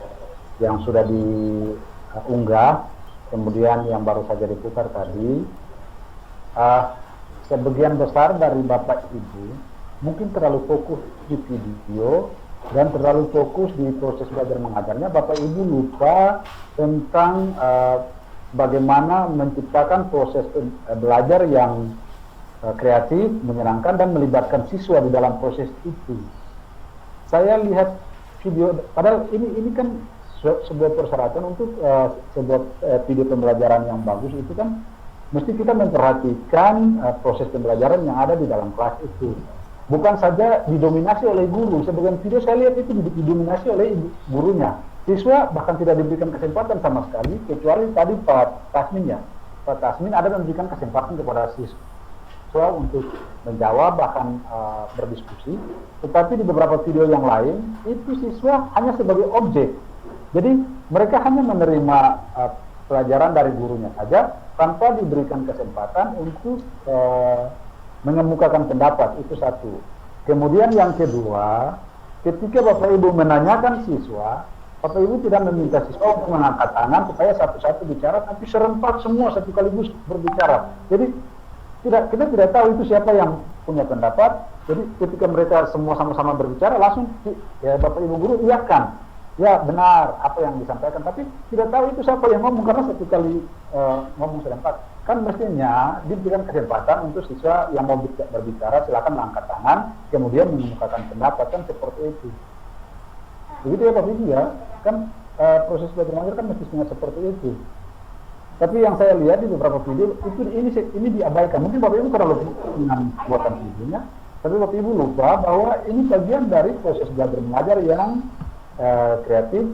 yang sudah diunggah, kemudian yang baru saja diputar tadi. Sebagian besar dari Bapak Ibu mungkin terlalu fokus di video dan terlalu fokus di proses belajar mengajarnya. Bapak Ibu lupa tentang bagaimana menciptakan proses belajar yang kreatif, menyenangkan, dan melibatkan siswa di dalam proses itu. Saya lihat video, padahal ini kan sebuah persyaratan untuk sebuah video pembelajaran yang bagus itu kan mesti kita memperhatikan proses pembelajaran yang ada di dalam kelas itu. Bukan saja didominasi oleh guru, sebagian video saya lihat itu didominasi oleh gurunya. Siswa bahkan tidak diberikan kesempatan sama sekali, kecuali tadi Pak Tasmin ya. Pak Tasmin ada memberikan kesempatan kepada siswa untuk menjawab, bahkan berdiskusi. Tetapi di beberapa video yang lain, itu siswa hanya sebagai objek. Jadi mereka hanya menerima pelajaran dari gurunya saja, tanpa diberikan kesempatan untuk mengemukakan pendapat. Itu satu. Kemudian yang kedua, ketika Bapak Ibu menanyakan siswa, Bapak Ibu tidak meminta siswa untuk mengangkat tangan supaya satu-satu bicara, tapi serempak semua satu kaligus berbicara. Jadi kita tidak tahu itu siapa yang punya pendapat. Jadi ketika mereka semua sama-sama berbicara, langsung ya Bapak Ibu guru iyakan. Ya benar apa yang disampaikan, tapi tidak tahu itu siapa yang ngomong karena satu kali ngomong serempak. Kan mestinya diberikan kesempatan untuk siswa yang mau berbicara silakan mengangkat tangan, kemudian mengemukakan pendapat, kan seperti itu. Begitu ya Pak Ibu ya, kan proses belajar mengajar kan mestinya seperti itu. Tapi yang saya lihat di beberapa video itu ini diabaikan. Mungkin Bapak Ibu terlalu dengan buatan videonya, tapi Bapak Ibu lupa bahwa ini bagian dari proses belajar mengajar yang kreatif,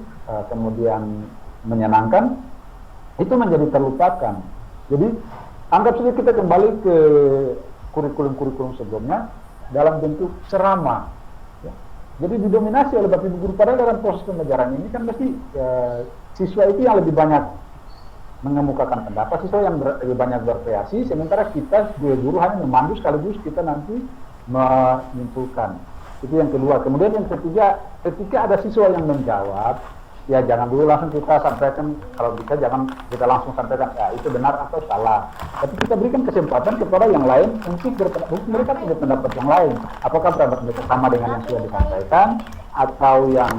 kemudian menyenangkan, itu menjadi terlupakan. Jadi anggap saja kita kembali ke kurikulum-kurikulum sebelumnya dalam bentuk ceramah. Ya. Jadi didominasi oleh Bapak Ibu guru. Padahal dalam proses pembelajaran ini kan mesti siswa itu yang lebih banyak mengemukakan pendapat, siswa yang lebih banyak berkreasi, sementara kita sebagai guru hanya memandu sekaligus kita nanti menyimpulkan. Itu yang kedua. Kemudian yang ketiga, ketika ada siswa yang menjawab, ya jangan dulu langsung kita sampaikan, kalau bisa jangan kita langsung sampaikan ya itu benar atau salah. Tapi kita berikan kesempatan kepada yang lain untuk mereka punya pendapat yang lain. Apakah pendapat mereka sama dengan yang sudah disampaikan atau yang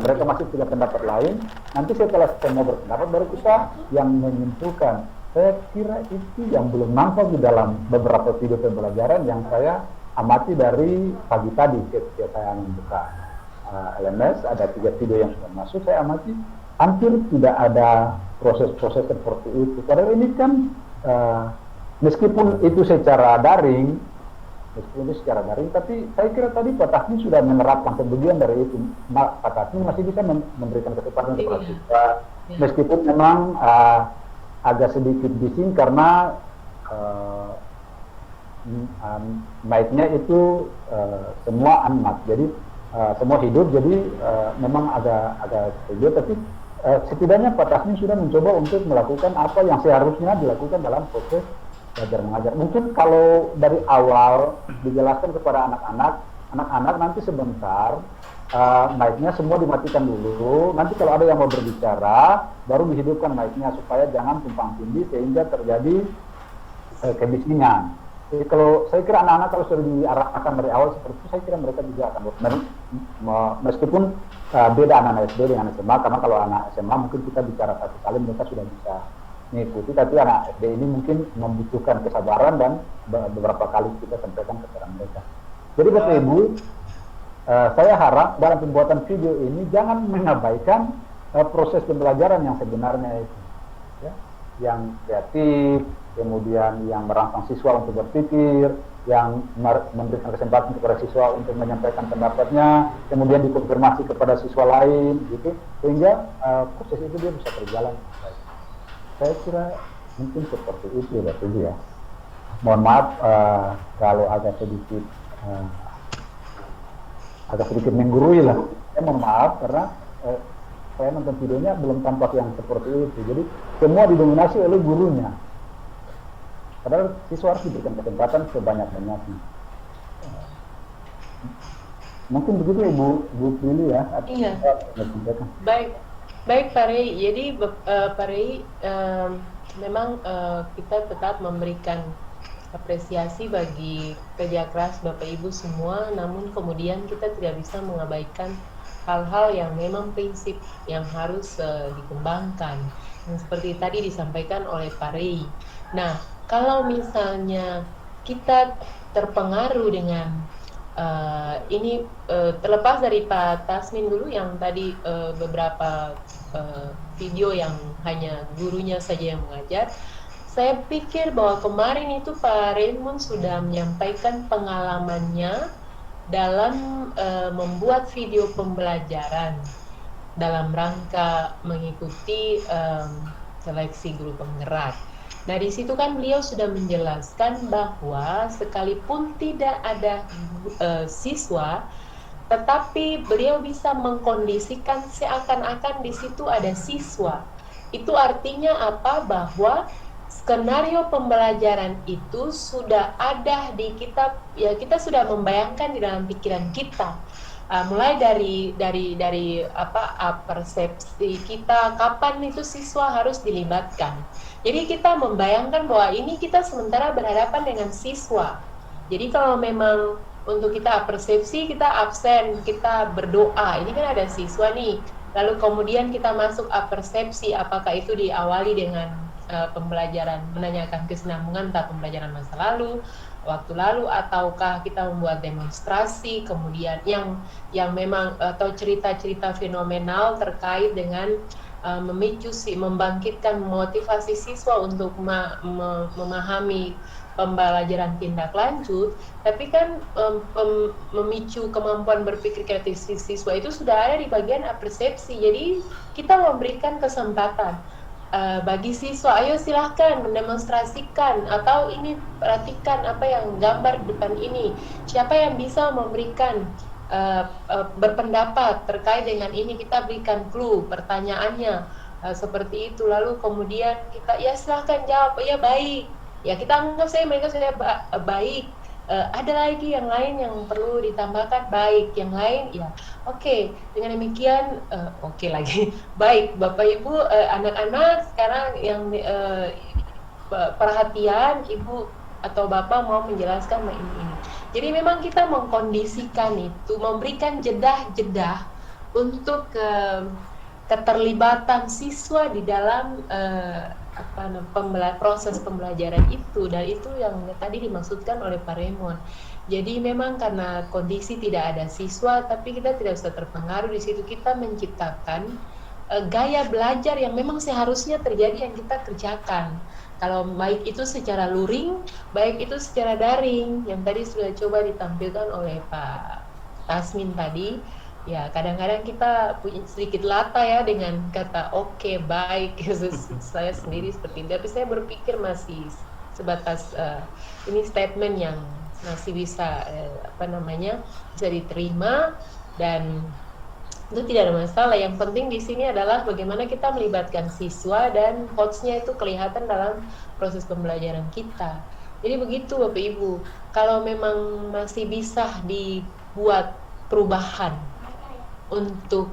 mereka masih punya pendapat lain. Nanti setelah semua berpendapat baru kita yang menyimpulkan. Saya kira itu yang belum nampak di dalam beberapa video pembelajaran yang saya amati dari pagi tadi ketika saya membuka LMS, ada 3 video yang sudah masuk, saya amati hampir tidak ada proses-proses seperti itu. Padahal ini kan meskipun itu secara daring, tapi saya kira tadi Pak Tasmin sudah menerapkan sebagian dari itu. Pak Tasmin masih bisa memberikan kesempatan kepada siswa, meskipun memang agak sedikit bising karena mic-nya itu semua unmute, jadi semua hidup, jadi memang agak ribet, tapi setidaknya Pak Tasmin sudah mencoba untuk melakukan apa yang seharusnya dilakukan dalam proses belajar mengajar. Mungkin kalau dari awal dijelaskan kepada anak-anak nanti sebentar mic-nya semua dimatikan dulu, nanti kalau ada yang mau berbicara baru dihidupkan mic-nya supaya jangan tumpang tindih sehingga terjadi kebisingan. Jadi kalau saya kira anak-anak kalau sudah diarahkan dari awal seperti itu, saya kira mereka juga akan meskipun beda anak-anak SD dengan SMA, karena kalau anak SMA mungkin kita bicara satu kali mereka sudah bisa mengikuti, tapi anak SD ini mungkin membutuhkan kesabaran dan beberapa kali kita sampaikan kepada mereka. Jadi Bapak Ibu, saya harap dalam pembuatan video ini jangan mengabaikan proses pembelajaran yang sebenarnya itu, ya, yang kreatif, kemudian yang merangsang siswa untuk berpikir, yang memberikan kesempatan kepada siswa untuk menyampaikan pendapatnya, kemudian dikonfirmasi kepada siswa lain, gitu, sehingga proses itu dia bisa berjalan. Saya kira mungkin seperti itu Bapak Ibu ya. Mohon maaf kalau agak sedikit menggurui lah. Saya mohon maaf karena saya nonton videonya belum tampak yang seperti itu. Jadi semua didominasi oleh gurunya. Padahal siswa harus diberikan kesempatan sebanyak-banyaknya. Mungkin begitu Bu Prilly ya. Iya. Baik Pak Rey. Jadi Pak Rey, memang kita tetap memberikan apresiasi bagi kerja keras Bapak Ibu semua, namun kemudian kita tidak bisa mengabaikan hal-hal yang memang prinsip yang harus dikembangkan, yang seperti tadi disampaikan oleh Pak Rey. Nah, kalau misalnya kita terpengaruh dengan ini terlepas dari Pak Tasmin dulu yang tadi beberapa video yang hanya gurunya saja yang mengajar, saya pikir bahwa kemarin itu Pak Raymond sudah menyampaikan pengalamannya dalam membuat video pembelajaran dalam rangka mengikuti seleksi guru penggerak. Nah, di situ kan beliau sudah menjelaskan bahwa sekalipun tidak ada siswa, tetapi beliau bisa mengkondisikan seakan-akan di situ ada siswa. Itu artinya apa? Bahwa skenario pembelajaran itu sudah ada di kita, ya kita sudah membayangkan di dalam pikiran kita. Mulai dari persepsi kita kapan itu siswa harus dilibatkan. Jadi kita membayangkan bahwa ini kita sementara berhadapan dengan siswa. Jadi kalau memang untuk kita persepsi, kita absen, kita berdoa, ini kan ada siswa nih. Lalu kemudian kita masuk persepsi, apakah itu diawali dengan pembelajaran menanyakan kesinambungan tentang pembelajaran masa lalu, waktu lalu, ataukah kita membuat demonstrasi kemudian yang memang atau cerita-cerita fenomenal terkait dengan membangkitkan motivasi siswa untuk memahami pembelajaran tindak lanjut, tapi kan memicu kemampuan berpikir kreatif siswa itu sudah ada di bagian persepsi. Jadi kita memberikan kesempatan bagi siswa, ayo silahkan mendemonstrasikan, atau ini perhatikan apa yang gambar di depan ini, siapa yang bisa memberikan berpendapat terkait dengan ini, kita berikan clue pertanyaannya seperti itu. Lalu kemudian kita ya silahkan jawab, ya baik, ya kita anggap mereka sudah baik. Ada lagi yang lain yang perlu ditambahkan, baik, yang lain ya oke. Dengan demikian oke lagi baik Bapak Ibu, anak-anak sekarang yang perhatian Ibu atau Bapak mau menjelaskan ini. Jadi memang kita mengkondisikan itu, memberikan jeda-jeda untuk keterlibatan siswa di dalam proses pembelajaran itu, dan itu yang tadi dimaksudkan oleh Pak Raymond. Jadi memang karena kondisi tidak ada siswa, tapi kita tidak usah terpengaruh. Di situ kita menciptakan gaya belajar yang memang seharusnya terjadi yang kita kerjakan. Kalau baik itu secara luring, baik itu secara daring, yang tadi sudah coba ditampilkan oleh Pak Tasmin tadi. Ya, kadang-kadang kita punya sedikit lata ya dengan kata oke, baik. Saya sendiri seperti itu, tapi saya berpikir masih sebatas ini statement yang masih bisa bisa diterima, dan itu tidak ada masalah. Yang penting di sini adalah bagaimana kita melibatkan siswa dan coach-nya itu kelihatan dalam proses pembelajaran kita. Jadi begitu Bapak Ibu, kalau memang masih bisa dibuat perubahan untuk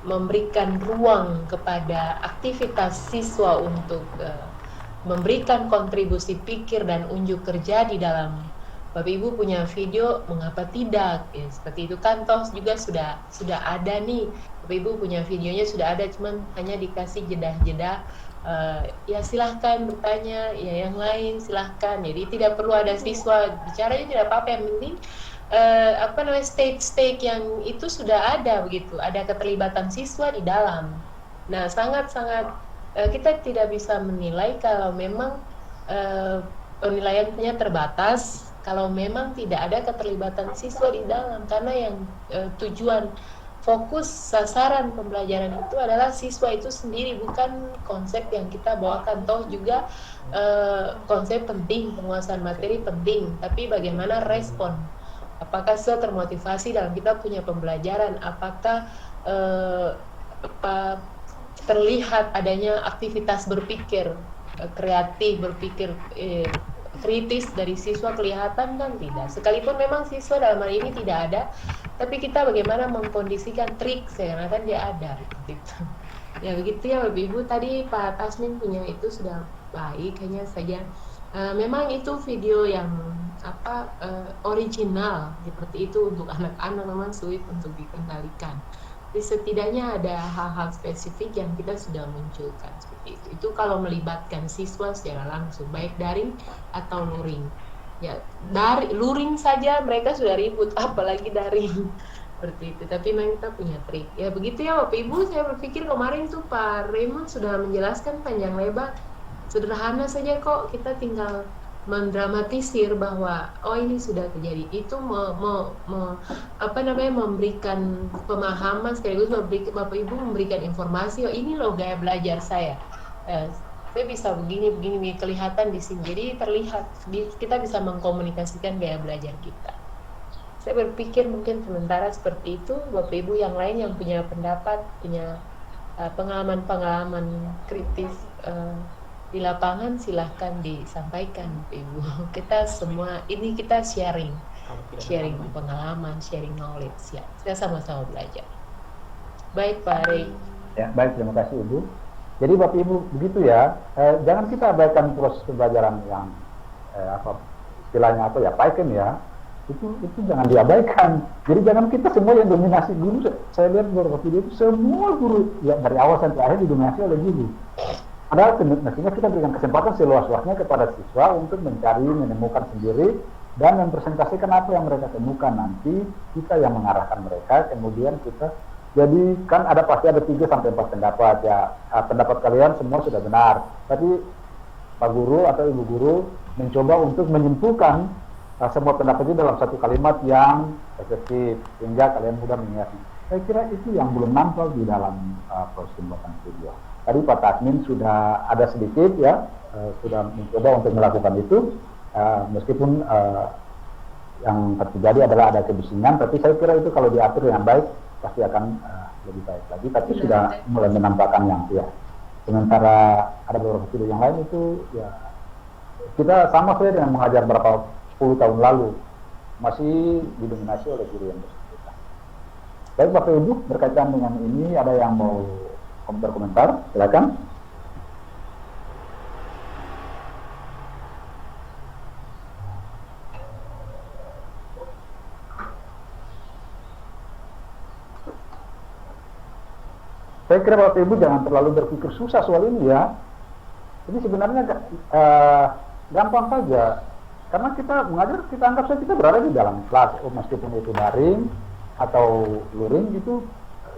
memberikan ruang kepada aktivitas siswa untuk memberikan kontribusi pikir dan unjuk kerja di dalam. Bapak Ibu punya video, mengapa tidak? Ya, seperti itu kan toh juga sudah ada nih. Bapak Ibu punya videonya sudah ada, cuman hanya dikasih jeda-jeda. Ya silahkan bertanya, ya yang lain silahkan. Jadi tidak perlu ada siswa bicaranya, tidak apa-apa, yang penting stage yang itu sudah ada begitu, ada keterlibatan siswa di dalam. Nah, sangat-sangat kita tidak bisa menilai kalau memang penilaiannya terbatas kalau memang tidak ada keterlibatan siswa di dalam, karena yang tujuan fokus sasaran pembelajaran itu adalah siswa itu sendiri, bukan konsep yang kita bawakan. Toh juga konsep penting, penguasaan materi penting, tapi bagaimana respon. Apakah siswa termotivasi dalam kita punya pembelajaran? Apakah terlihat adanya aktivitas berpikir kreatif, berpikir kritis dari siswa? Kelihatan kan tidak. Sekalipun memang siswa dalam hal ini tidak ada, tapi kita bagaimana mengkondisikan trik karena kan dia ada gitu. Ya begitu ya Bapak Ibu, tadi Pak Tasmin punya itu sudah baik, hanya saja memang itu video yang original seperti itu untuk anak-anak memang sulit untuk dikendalikan. Tapi setidaknya ada hal-hal spesifik yang kita sudah munculkan seperti itu. Itu kalau melibatkan siswa secara langsung, baik daring atau luring. Ya, dari luring saja mereka sudah ribut, apalagi daring seperti itu. Tapi memang kita punya trik. Ya begitu ya Bapak Ibu, saya berpikir kemarin tuh Pak Raymond sudah menjelaskan panjang lebar. Sederhana saja kok, kita tinggal mendramatisir bahwa oh ini sudah terjadi. Itu memberikan pemahaman sekaligus Bapak Ibu memberikan informasi, oh ini loh gaya belajar saya. Saya bisa begini kelihatan di sini. Jadi terlihat kita bisa mengkomunikasikan gaya belajar kita. Saya berpikir mungkin sementara seperti itu. Bapak Ibu yang lain yang punya pendapat, punya pengalaman-pengalaman kritis di lapangan, silahkan disampaikan Ibu. Kita semua ini kita sharing pengalaman, sharing knowledge ya. Kita sama-sama belajar. Baik Pak Ray. Ya, baik, terima kasih Ibu. Jadi Bapak Ibu begitu ya, jangan kita abaikan proses pembelajaran yang istilahnya Python ya. Itu jangan diabaikan. Jadi jangan kita semua yang dominasi guru. Saya lihat beberapa video itu semua guru ya dari awal sampai akhir didominasi oleh guru. Padahal mestinya kita berikan kesempatan seluas-luasnya kepada siswa untuk mencari, menemukan sendiri, dan mempresentasikan apa yang mereka temukan. Nanti kita yang mengarahkan mereka, kemudian kita, jadi kan pasti ada 3-4 pendapat ya. Pendapat kalian semua sudah benar, tapi Pak Guru atau Ibu Guru mencoba untuk menyimpulkan semua pendapat itu dalam satu kalimat yang efektif, sehingga kalian mudah mengingatnya. Saya kira itu yang belum nampak di dalam proses pembuatan video. Tadi Pak Tasmin sudah ada sedikit ya, sudah mencoba untuk melakukan itu, meskipun yang terjadi adalah ada kebisingan, tapi saya kira itu kalau diatur yang baik pasti akan lebih baik lagi. Tapi sudah mulai menampakkan yang ya. Sementara ada beberapa video yang lain itu ya kita sama saja dengan mengajar berapa 10 tahun lalu, masih didominasi oleh guru yang bersangkutan. Baik Bapak Ibu, berkaitan dengan ini ada yang mau berkomentar, silakan. Saya kira Bapak Ibu jangan terlalu berpikir susah soal ini ya. Ini sebenarnya gampang saja. Karena kita mengajar, kita anggap saja kita berada di dalam kelas, meskipun itu daring atau luring gitu,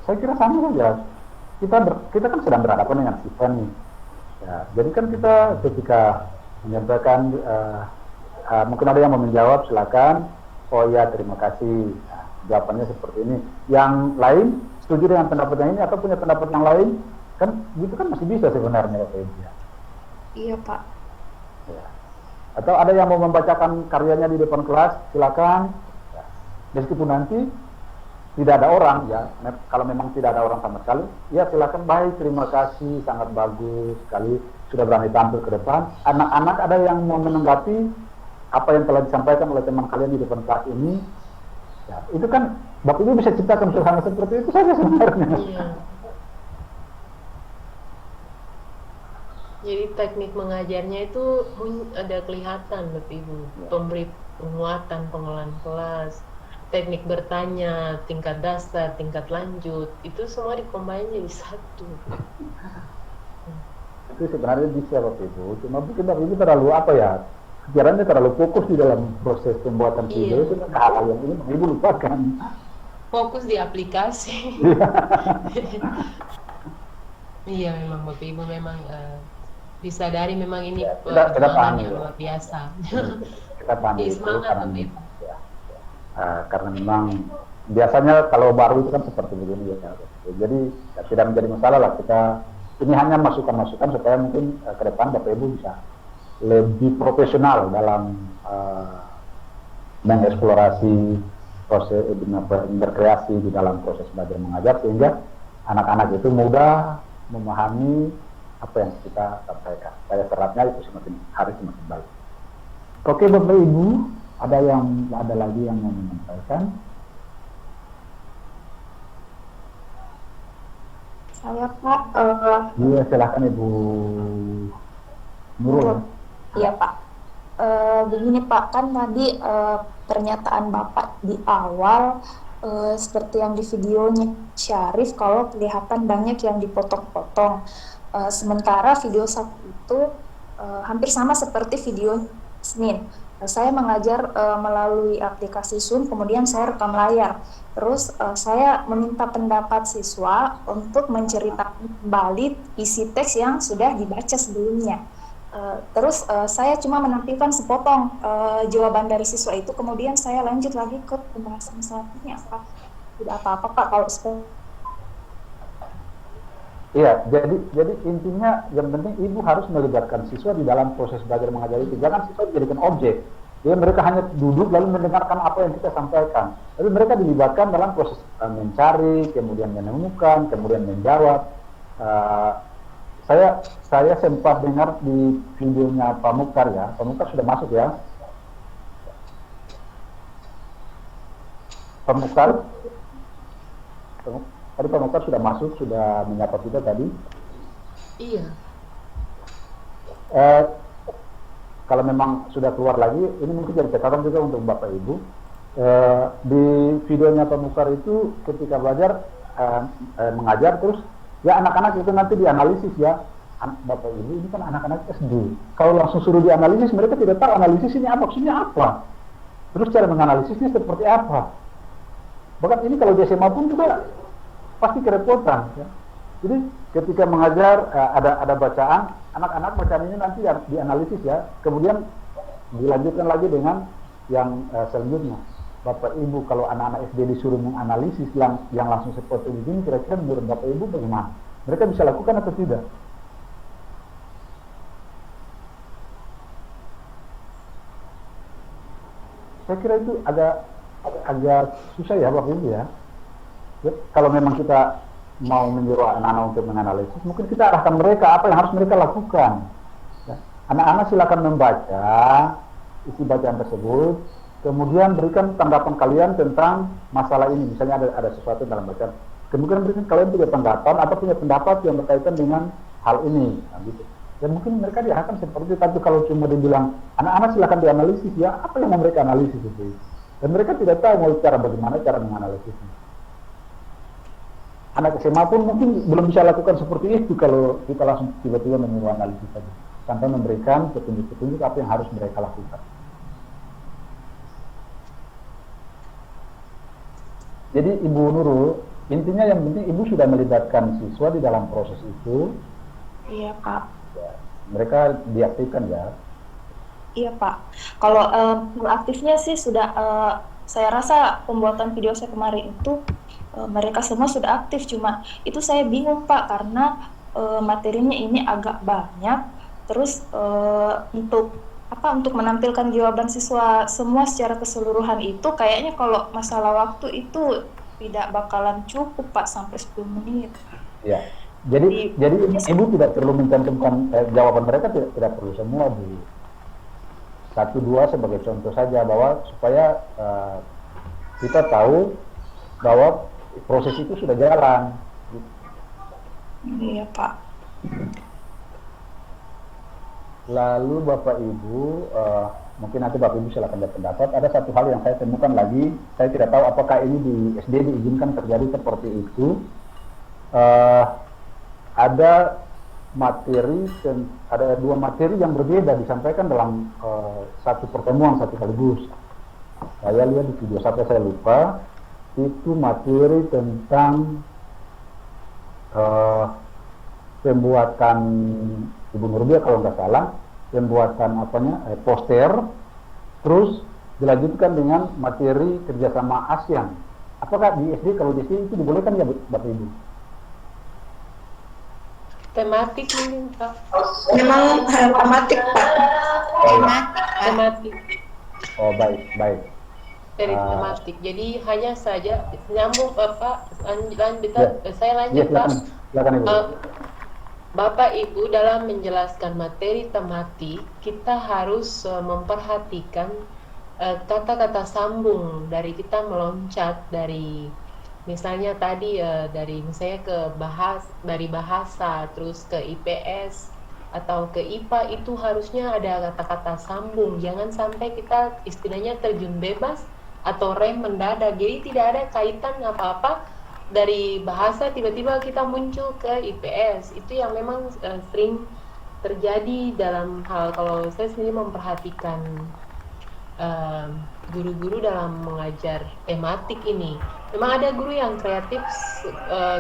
saya kira sama saja. Kita kan sedang berhadapan dengan siswa nih. Ya, jadi kan kita ketika menyampaikan, mungkin ada yang mau menjawab, silakan. Oh ya, terima kasih. Nah, jawabannya seperti ini. Yang lain setuju dengan pendapat yang ini atau punya pendapat yang lain, kan gitu kan masih bisa sebenarnya Bapak Ibu ya. Iya Pak. Ya. Atau ada yang mau membacakan karyanya di depan kelas, silakan. Ya. Meskipun nanti tidak ada orang ya, kalau memang tidak ada orang sama sekali, ya silakan, baik, terima kasih, sangat bagus sekali, sudah berani tampil ke depan. Anak-anak ada yang mau menanggapi apa yang telah disampaikan oleh teman kalian di depan kelas ini, ya, itu kan Bapak Ibu bisa ciptakan suasana seperti itu saja sebenarnya. Iya. Jadi teknik mengajarnya itu ada kelihatan Bapak Ibu, pemberi penguatan, pengelolaan kelas, teknik bertanya, tingkat dasar, tingkat lanjut, itu semua dikombin jadi satu. Itu sebenarnya bisa Bapak Ibu, cuma mungkin Bapak Ibu terlalu pikirannya terlalu fokus di dalam proses pembuatan video, itu hal yang ini Bapak Ibu lupakan. Fokus di aplikasi. Iya memang Bapak Ibu memang disadari memang ini kita yang luar biasa. Kita pahami itu semangat, karena memang biasanya kalau baru itu kan seperti begini ya. Jadi ya, tidak menjadi masalah lah kita. Ini hanya masukan-masukan supaya mungkin ke depan Bapak Ibu bisa lebih profesional dalam mengeksplorasi proses berkreasi di dalam proses belajar mengajar, sehingga anak-anak itu mudah memahami apa yang kita sampaikan. Supaya serapnya itu semakin hari semakin baik. Oke Bapak Ibu, ada lagi yang mau menyampaikan? Saya Pak. Iya silahkan Ibu Nurul. Iya Pak. Begini Pak, kan tadi pernyataan Bapak di awal seperti yang di videonya Syarif, kalau kelihatan banyak yang dipotong-potong. Sementara video satu itu hampir sama seperti video Senin. Saya mengajar melalui aplikasi Zoom, kemudian saya rekam layar. Terus saya meminta pendapat siswa untuk menceritakan kembali isi teks yang sudah dibaca sebelumnya. Terus saya cuma menampilkan sepotong jawaban dari siswa itu, kemudian saya lanjut lagi ke pembahasan selanjutnya. Tidak apa-apa Pak kalau Iya, jadi intinya yang penting Ibu harus melibatkan siswa di dalam proses belajar mengajar itu. Jangan siswa dijadikan objek. Jadi mereka hanya duduk lalu mendengarkan apa yang kita sampaikan. Tapi mereka dilibatkan dalam proses mencari, kemudian menemukan, kemudian menjawab. Saya sempat dengar di videonya Pak Mukhtar ya. Pak Mukhtar sudah masuk ya. Pak Mukhtar. Tadi Pak Mukhtar sudah masuk, sudah menyapa kita tadi. Iya. Kalau memang sudah keluar lagi, ini mungkin jadi catatan juga untuk Bapak Ibu. Di videonya Pak Mukhtar itu ketika belajar mengajar terus, ya anak-anak itu nanti dianalisis ya. Bapak Ibu ini kan anak-anak SD. Kalau langsung suruh dianalisis, mereka tidak tahu analisis ini apa, maksudnya apa. Terus cara menganalisisnya seperti apa. Bahkan ini kalau di SMA pun juga pasti kerepotan ya. Jadi ketika mengajar ada bacaan, anak-anak bacaan ini nanti dianalisis ya, kemudian dilanjutkan lagi dengan yang selanjutnya. Bapak Ibu kalau anak-anak SD disuruh menganalisis yang langsung seperti ini, kira-kira menurut Bapak Ibu bagaimana? Mereka bisa lakukan atau tidak? Saya kira itu agak susah ya Bapak Ibu ya. Kalau memang kita mau menyuruh anak-anak untuk menganalisis, mungkin kita arahkan mereka apa yang harus mereka lakukan. Anak-anak silakan membaca isi bacaan tersebut, kemudian berikan tanggapan kalian tentang masalah ini. Misalnya ada sesuatu dalam bacaan, kemudian berikan kalian punya tanggapan atau punya pendapat yang berkaitan dengan hal ini. Nah, gitu. Dan mungkin mereka diarahkan seperti itu. Tapi kalau cuma dibilang anak-anak silakan dianalisis, ya apa yang mau mereka analisis itu? Dan mereka tidak tahu mau cara bagaimana cara menganalisisnya. Anak SMA pun mungkin belum bisa lakukan seperti itu kalau kita langsung tiba-tiba menyuruh analisis saja, tanpa memberikan petunjuk-petunjuk apa yang harus mereka lakukan. Jadi Ibu Nurul, intinya yang penting Ibu sudah melibatkan siswa di dalam proses itu. Iya Pak. Ya, mereka diaktifkan ya. Iya Pak. Kalau aktifnya sih sudah, saya rasa pembuatan video saya kemarin itu mereka semua sudah aktif, cuma itu saya bingung Pak karena materinya ini agak banyak, terus untuk menampilkan jawaban siswa semua secara keseluruhan itu kayaknya kalau masalah waktu itu tidak bakalan cukup Pak sampai 10 menit. Ya. Jadi Ibu tidak perlu mencantumkan jawaban mereka, tidak perlu semua Bu. 1-2 sebagai contoh saja, bahwa supaya kita tahu bahwa proses itu sudah jalan. Iya Pak. Lalu Bapak Ibu, mungkin nanti Bapak Ibu silakan berpendapat. Ada satu hal yang saya temukan lagi, saya tidak tahu apakah ini di SD diizinkan terjadi seperti itu. Ada dua materi yang berbeda disampaikan dalam satu pertemuan satu sekaligus. Saya lihat di video sampai saya lupa, itu materi tentang pembuatan Ibu Nurbia kalau nggak salah, pembuatan poster, terus dilanjutkan dengan materi kerjasama ASEAN. apakah di SD, kalau di SD itu dibolehkan ya Bapak Ibu? Tematik mungkin Pak. Memang tematik Pak. Tematik. Oh baik. Dari tematik. Jadi hanya saja nyambung Bapak, saya lanjut Pak. Silakan Ibu. Bapak Ibu dalam menjelaskan materi tematik, kita harus memperhatikan kata-kata sambung dari kita meloncat dari misalnya tadi dari misalnya dari bahasa terus ke IPS atau ke IPA, itu harusnya ada kata-kata sambung. Jangan sampai kita istilahnya terjun bebas atau rem mendadak. Jadi tidak ada kaitan apa-apa dari bahasa tiba-tiba kita muncul ke IPS. Itu yang memang sering terjadi dalam hal, kalau saya sendiri memperhatikan guru-guru dalam mengajar tematik ini. Memang ada guru yang kreatif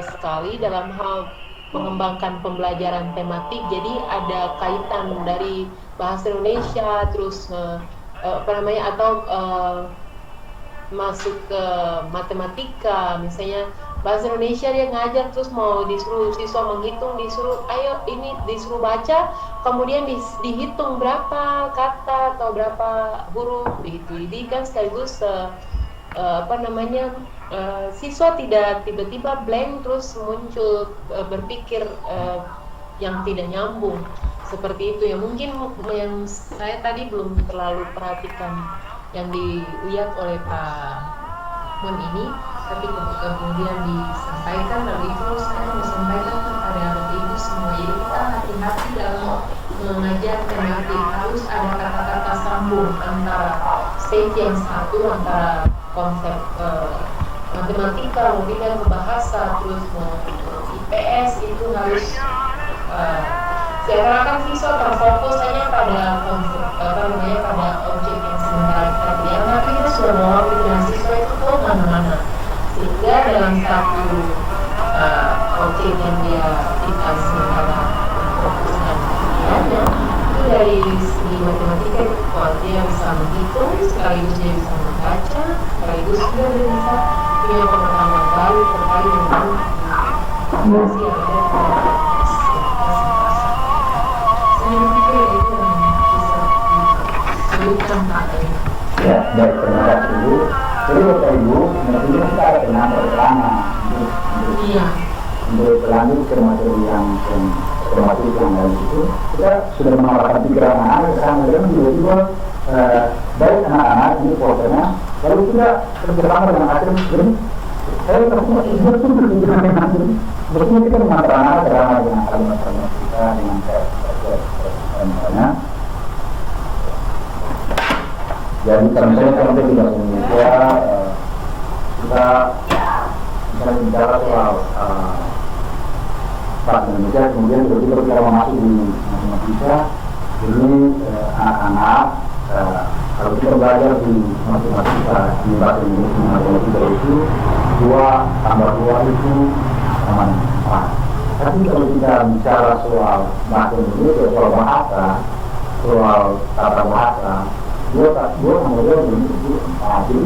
sekali dalam hal mengembangkan pembelajaran tematik. Jadi ada kaitan dari bahasa Indonesia terus atau masuk ke matematika. Misalnya bahasa Indonesia dia ngajar terus mau disuruh siswa menghitung, disuruh ayo ini disuruh baca, kemudian dihitung berapa kata atau berapa huruf begitu. Jadi kan sekaligus siswa tidak tiba-tiba blank terus muncul berpikir yang tidak nyambung seperti itu ya. Mungkin yang saya tadi belum terlalu perhatikan yang dilihat oleh Pak Mun ini, tapi kemudian disampaikan, lalu itu saya menyampaikan kepada Bapak Ibu semua. Jadi kita hati-hati dalam mengajar tematik, harus ada kata-kata sambung antara stage yang satu, antara konsep matematika, kemudian ke bahasa, terus IPS itu harus seakan-akan siswa terfokus hanya pada konsep pada objek yang sebentar kita lihat, tapi kita sudah mau pikiran siswa itu ke mana-mana, sehingga dalam satu objek yang kita sementara fokuskan pikirannya itu dari segi matematika itu kuat, dia bisa menghitung, sekaligus dia bisa membaca, sekaligus dia bisa punya pengetahuan baru terkait dengan informasi yang ada pada saya pikir itu yang bisa disebutkan Pak. Ya, baik, terima kasih Ibu. Jadi Bapak Ibu, menurut kita ada penanda keterangan untuk berlanjut ke materi yang lain itu, kita sudah mengarahkan pikiran anak-anak ke sana, dan tiba-tiba baik anak-anak ini prosesnya, lalu kita kerjasama dengan akhirnya, jadi saya terus itu berpikiran dengan akhirnya, berarti kita mengantar anak-anak dengan kalimat-kalimat kita, dengan misalnya. Jadi kalau misalnya tidak Indonesia, kita bicara soal bahasa Indonesia, kemudian tiba-tiba kita masuk di matematika. Jadi anak-anak kalau kita belajar di matematika, di bahasa Indonesia, matematika itu 2 tambah 2 itu sama 4. Tapi kalau kita bicara soal bahasa Indonesia, soal bahasa, soal tata bahasa, dua kemudian itu jadi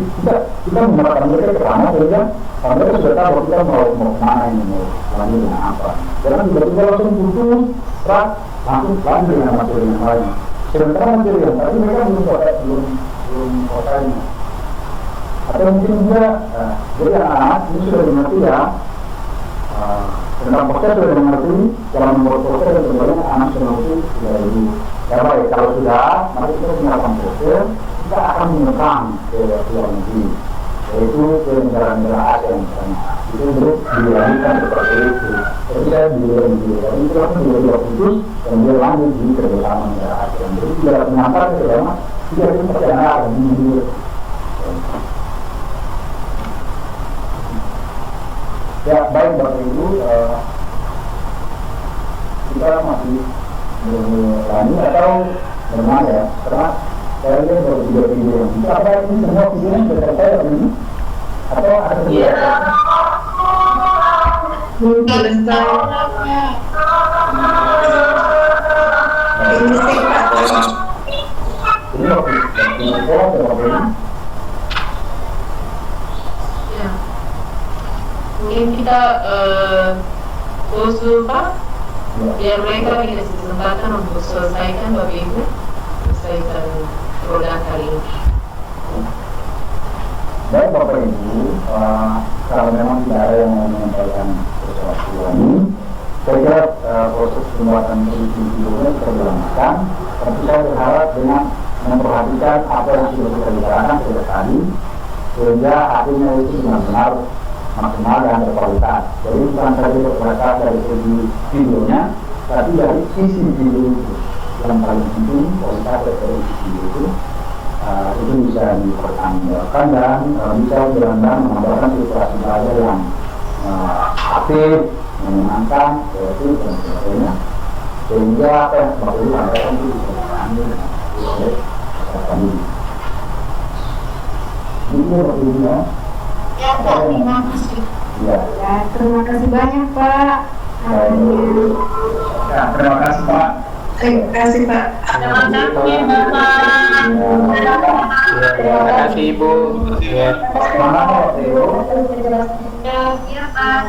kita menggunakan mereka ke sana, sehingga mereka sudah tahu kita mau kemana ini, mau lanjut dengan apa. Jangan tiba-tiba langsung putus, langsung lanjut dengan materi yang lain. Sementara materi yang tadi mereka belum kotanya. Atau mungkin juga, jadi anak-anak ini sudah mengerti ya, tentang proses sudah mengerti, dalam membuat proses dan sebagainya anak sudah mengerti dari dulu. Ya baik, kalau sudah, mari kita melakukan proses, kita akan menekan ke luar negeri, yaitu ke negara-negara Asia misalnya. Itu untuk dilanjutkan seperti itu. Ketika dilanjutkan, tapi itu langsung dua putus, kemudian lanjut di kerjasama negara Asia. Jadi tidak mengantar ke dalam, tidak ada perjalanan di ya baik Bapak Ibu, kita masih berani atau bagaimana ya, karena saya lihat baru video yang itu apa ini semua video yang sudah selesai hari ini atau ada usul Pak, biar mereka dikasih kesempatan untuk selesaikan Bapak Ibu, selesaikan program kali ini. Baik Bapak Ibu, kalau memang tidak ada yang mau menyampaikan sesuatu lagi, saya kira proses pembuatan produksi videonya bisa dilanjutkan. Tapi saya berharap dengan memperhatikan apa yang sudah kita bicarakan sejak tadi, sehingga akhirnya itu benar-benar maksimal dan berkualitas. Jadi bukan saja berkualitas dari segi videonya, tapi dari sisi video itu yang paling penting, kualitas dari sisi video itu bisa dipertanggungjawabkan dan bisa benar-benar menambahkan situasi belajar yang aktif, menyenangkan, kreatif dan sebagainya. Sehingga apa yang perlu disampaikan itu bisa diambil oleh peserta didik. Ini berikutnya. Ya, Pak, terima kasih. Ya. Ya, terima kasih banyak, Pak. Ya, terima kasih Pak. Terima kasih Pak. Terima kasih Bapak. Terima kasih Ibu. Ya. Semangat Pak Ibu. Ya, Pak.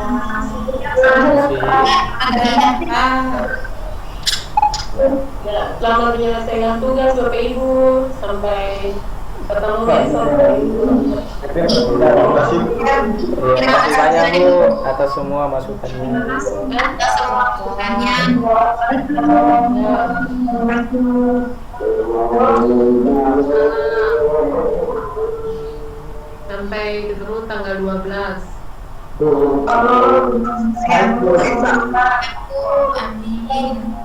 Ya, selamat menyelesaikan tugas Bapak Ibu. Sampai ketemu besok Bapak Ibu. Terima kasih. Terima kasih banyak Bu atas semua masukannya. Sampai ketemu tanggal 12. Siap. Amin.